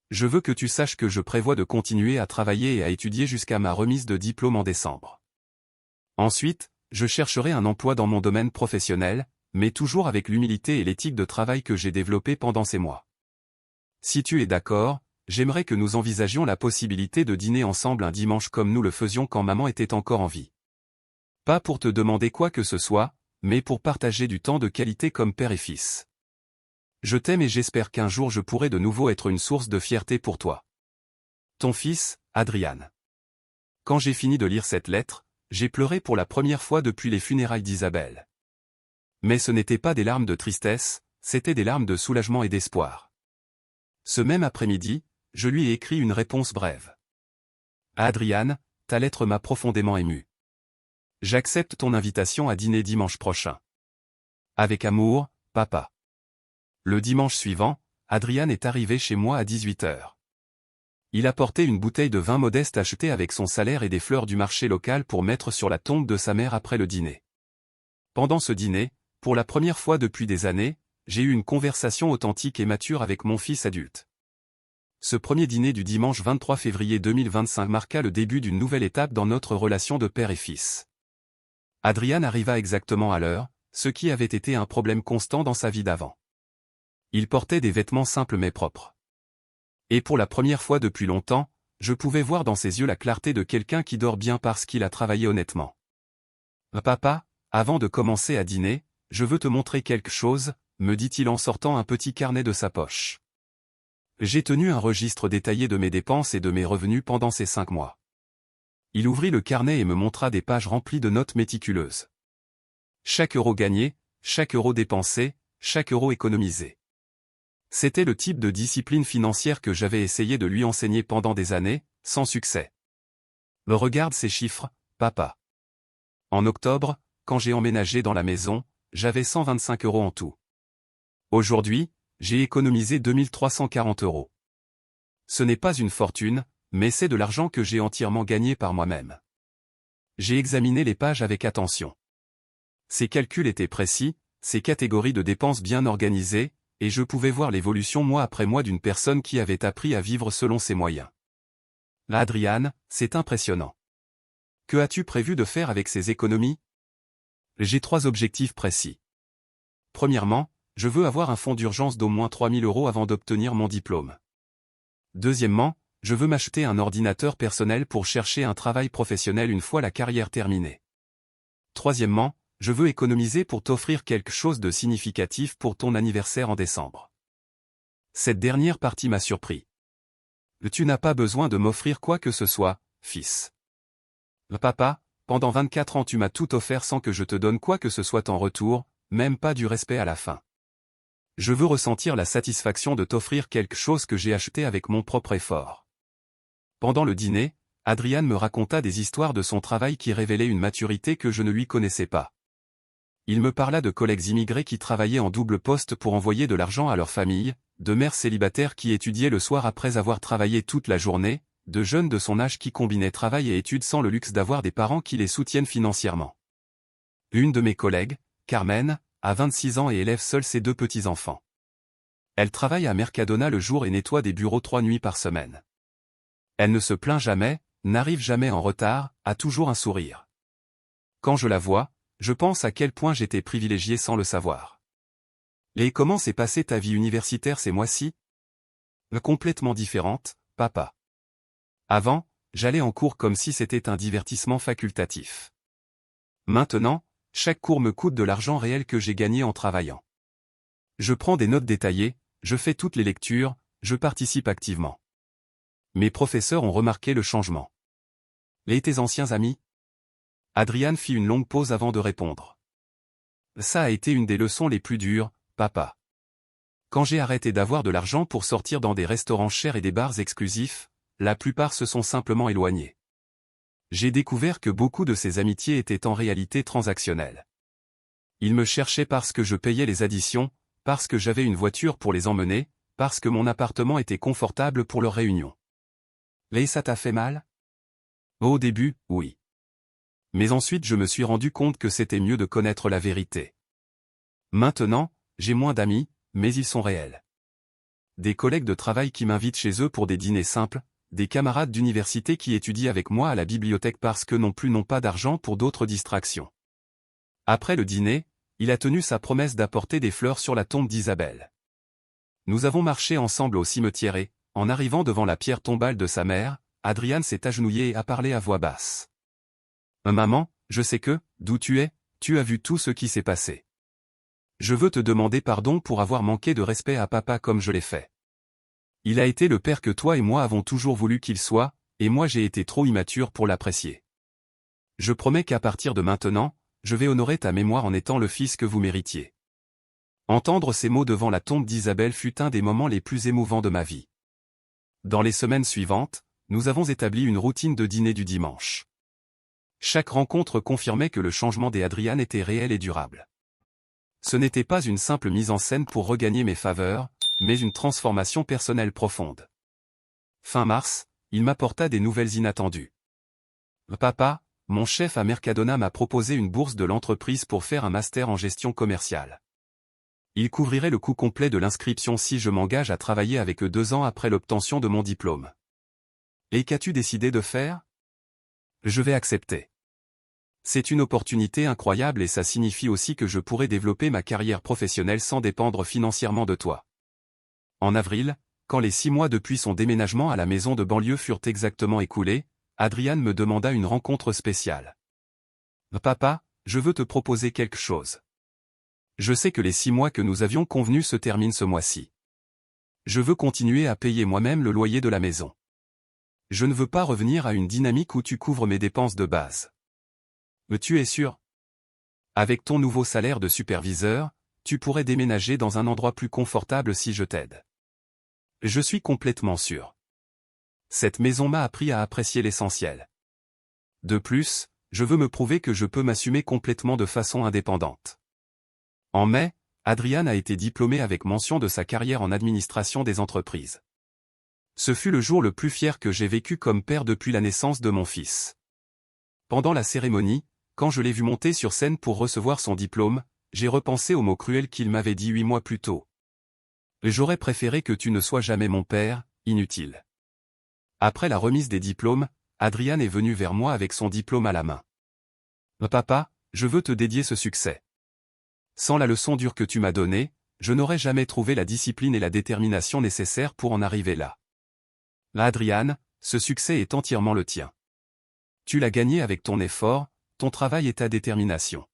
Je veux que tu saches que je prévois de continuer à travailler et à étudier jusqu'à ma remise de diplôme en décembre. Ensuite, je chercherai un emploi dans mon domaine professionnel, mais toujours avec l'humilité et l'éthique de travail que j'ai développée pendant ces mois. Si tu es d'accord, j'aimerais que nous envisagions la possibilité de dîner ensemble un dimanche comme nous le faisions quand maman était encore en vie. Pas pour te demander quoi que ce soit, mais pour partager du temps de qualité comme père et fils. Je t'aime et j'espère qu'un jour je pourrai de nouveau être une source de fierté pour toi. Ton fils, Adrian. Quand j'ai fini de lire cette lettre, j'ai pleuré pour la première fois depuis les funérailles d'Isabelle. Mais ce n'étaient pas des larmes de tristesse, c'étaient des larmes de soulagement et d'espoir. Ce même après-midi, je lui ai écrit une réponse brève. Adrian, ta lettre m'a profondément ému. J'accepte ton invitation à dîner dimanche prochain. Avec amour, papa. Le dimanche suivant, Adrian est arrivé chez moi à 18h. Il apportait une bouteille de vin modeste achetée avec son salaire et des fleurs du marché local pour mettre sur la tombe de sa mère après le dîner. Pendant ce dîner, pour la première fois depuis des années, j'ai eu une conversation authentique et mature avec mon fils adulte. Ce premier dîner du dimanche 23 février 2025 marqua le début d'une nouvelle étape dans notre relation de père et fils. Adrian arriva exactement à l'heure, ce qui avait été un problème constant dans sa vie d'avant. Il portait des vêtements simples mais propres. Et pour la première fois depuis longtemps, je pouvais voir dans ses yeux la clarté de quelqu'un qui dort bien parce qu'il a travaillé honnêtement. Papa, avant de commencer à dîner, je veux te montrer quelque chose, me dit-il en sortant un petit carnet de sa poche. J'ai tenu un registre détaillé de mes dépenses et de mes revenus pendant ces 5 mois. Il ouvrit le carnet et me montra des pages remplies de notes méticuleuses. Chaque euro gagné, chaque euro dépensé, chaque euro économisé. C'était le type de discipline financière que j'avais essayé de lui enseigner pendant des années, sans succès. Regarde ces chiffres, papa. En octobre, quand j'ai emménagé dans la maison, j'avais 125 € en tout. Aujourd'hui, j'ai économisé 2340 €. Ce n'est pas une fortune, mais c'est de l'argent que j'ai entièrement gagné par moi-même. J'ai examiné les pages avec attention. Ces calculs étaient précis, ces catégories de dépenses bien organisées, et je pouvais voir l'évolution mois après mois d'une personne qui avait appris à vivre selon ses moyens. Adriane, c'est impressionnant. Que as-tu prévu de faire avec ces économies? J'ai 3 objectifs précis. Premièrement, je veux avoir un fonds d'urgence d'au moins 3000 € avant d'obtenir mon diplôme. Deuxièmement, je veux m'acheter un ordinateur personnel pour chercher un travail professionnel une fois la carrière terminée. Troisièmement, je veux économiser pour t'offrir quelque chose de significatif pour ton anniversaire en décembre. Cette dernière partie m'a surpris. Tu n'as pas besoin de m'offrir quoi que ce soit, fils. Papa, pendant 24 ans tu m'as tout offert sans que je te donne quoi que ce soit en retour, même pas du respect à la fin. Je veux ressentir la satisfaction de t'offrir quelque chose que j'ai acheté avec mon propre effort. Pendant le dîner, Adriane me raconta des histoires de son travail qui révélaient une maturité que je ne lui connaissais pas. Il me parla de collègues immigrés qui travaillaient en double poste pour envoyer de l'argent à leur famille, de mères célibataires qui étudiaient le soir après avoir travaillé toute la journée, de jeunes de son âge qui combinaient travail et études sans le luxe d'avoir des parents qui les soutiennent financièrement. Une de mes collègues, Carmen, a 26 ans et élève seule ses 2 petits-enfants. Elle travaille à Mercadona le jour et nettoie des bureaux 3 nuits par semaine. Elle ne se plaint jamais, n'arrive jamais en retard, a toujours un sourire. Quand je la vois, je pense à quel point j'étais privilégié sans le savoir. Et comment s'est passée ta vie universitaire ces mois-ci? Complètement différente, papa. Avant, j'allais en cours comme si c'était un divertissement facultatif. Maintenant, chaque cours me coûte de l'argent réel que j'ai gagné en travaillant. Je prends des notes détaillées, je fais toutes les lectures, je participe activement. Mes professeurs ont remarqué le changement. Et tes anciens amis? Adriane fit une longue pause avant de répondre. Ça a été une des leçons les plus dures, papa. Quand j'ai arrêté d'avoir de l'argent pour sortir dans des restaurants chers et des bars exclusifs, la plupart se sont simplement éloignés. J'ai découvert que beaucoup de ces amitiés étaient en réalité transactionnelles. Ils me cherchaient parce que je payais les additions, parce que j'avais une voiture pour les emmener, parce que mon appartement était confortable pour leurs réunions. Et ça t'a fait mal? Au début, oui. Mais ensuite je me suis rendu compte que c'était mieux de connaître la vérité. Maintenant, j'ai moins d'amis, mais ils sont réels. Des collègues de travail qui m'invitent chez eux pour des dîners simples, des camarades d'université qui étudient avec moi à la bibliothèque parce que non plus n'ont pas d'argent pour d'autres distractions. Après le dîner, il a tenu sa promesse d'apporter des fleurs sur la tombe d'Isabelle. Nous avons marché ensemble au cimetière et, en arrivant devant la pierre tombale de sa mère, Adriane s'est agenouillée et a parlé à voix basse. Maman, je sais que, d'où tu es, tu as vu tout ce qui s'est passé. Je veux te demander pardon pour avoir manqué de respect à papa comme je l'ai fait. Il a été le père que toi et moi avons toujours voulu qu'il soit, et moi j'ai été trop immature pour l'apprécier. Je promets qu'à partir de maintenant, je vais honorer ta mémoire en étant le fils que vous méritiez. Entendre ces mots devant la tombe d'Isabelle fut un des moments les plus émouvants de ma vie. Dans les semaines suivantes, nous avons établi une routine de dîner du dimanche. Chaque rencontre confirmait que le changement des Adriane était réel et durable. Ce n'était pas une simple mise en scène pour regagner mes faveurs, mais une transformation personnelle profonde. Fin mars, il m'apporta des nouvelles inattendues. Papa, mon chef à Mercadona m'a proposé une bourse de l'entreprise pour faire un master en gestion commerciale. Il couvrirait le coût complet de l'inscription si je m'engage à travailler avec eux 2 ans après l'obtention de mon diplôme. Et qu'as-tu décidé de faire? Je vais accepter. C'est une opportunité incroyable et ça signifie aussi que je pourrai développer ma carrière professionnelle sans dépendre financièrement de toi. En avril, quand les 6 mois depuis son déménagement à la maison de banlieue furent exactement écoulés, Adriane me demanda une rencontre spéciale. Papa, je veux te proposer quelque chose. Je sais que les 6 mois que nous avions convenus se terminent ce mois-ci. Je veux continuer à payer moi-même le loyer de la maison. Je ne veux pas revenir à une dynamique où tu couvres mes dépenses de base. Tu es sûr? Avec ton nouveau salaire de superviseur, tu pourrais déménager dans un endroit plus confortable si je t'aide. Je suis complètement sûr. Cette maison m'a appris à apprécier l'essentiel. De plus, je veux me prouver que je peux m'assumer complètement de façon indépendante. En mai, Adrian a été diplômé avec mention de sa carrière en administration des entreprises. Ce fut le jour le plus fier que j'ai vécu comme père depuis la naissance de mon fils. Pendant la cérémonie, quand je l'ai vu monter sur scène pour recevoir son diplôme, j'ai repensé aux mots cruels qu'il m'avait dit 8 mois plus tôt. J'aurais préféré que tu ne sois jamais mon père, inutile. Après la remise des diplômes, Adrian est venu vers moi avec son diplôme à la main. Papa, je veux te dédier ce succès. Sans la leçon dure que tu m'as donnée, je n'aurais jamais trouvé la discipline et la détermination nécessaires pour en arriver là. Adrian, ce succès est entièrement le tien. Tu l'as gagné avec ton effort, ton travail et ta détermination.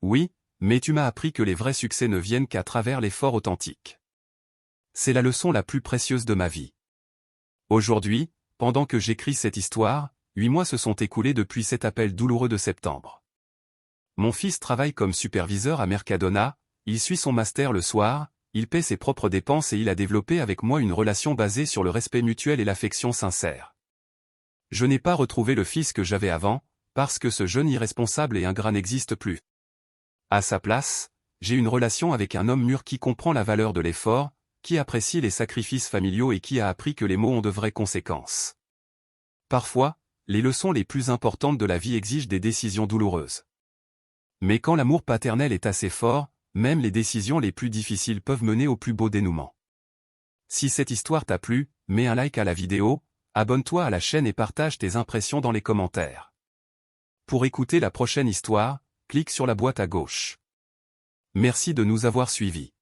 Oui, mais tu m'as appris que les vrais succès ne viennent qu'à travers l'effort authentique. C'est la leçon la plus précieuse de ma vie. Aujourd'hui, pendant que j'écris cette histoire, 8 mois se sont écoulés depuis cet appel douloureux de septembre. Mon fils travaille comme superviseur à Mercadona, il suit son master le soir, il paie ses propres dépenses et il a développé avec moi une relation basée sur le respect mutuel et l'affection sincère. Je n'ai pas retrouvé le fils que j'avais avant, parce que ce jeune irresponsable et ingrat n'existe plus. À sa place, j'ai une relation avec un homme mûr qui comprend la valeur de l'effort, qui apprécie les sacrifices familiaux et qui a appris que les mots ont de vraies conséquences. Parfois, les leçons les plus importantes de la vie exigent des décisions douloureuses. Mais quand l'amour paternel est assez fort, même les décisions les plus difficiles peuvent mener au plus beau dénouement. Si cette histoire t'a plu, mets un like à la vidéo, abonne-toi à la chaîne et partage tes impressions dans les commentaires. Pour écouter la prochaine histoire, clique sur la boîte à gauche. Merci de nous avoir suivis.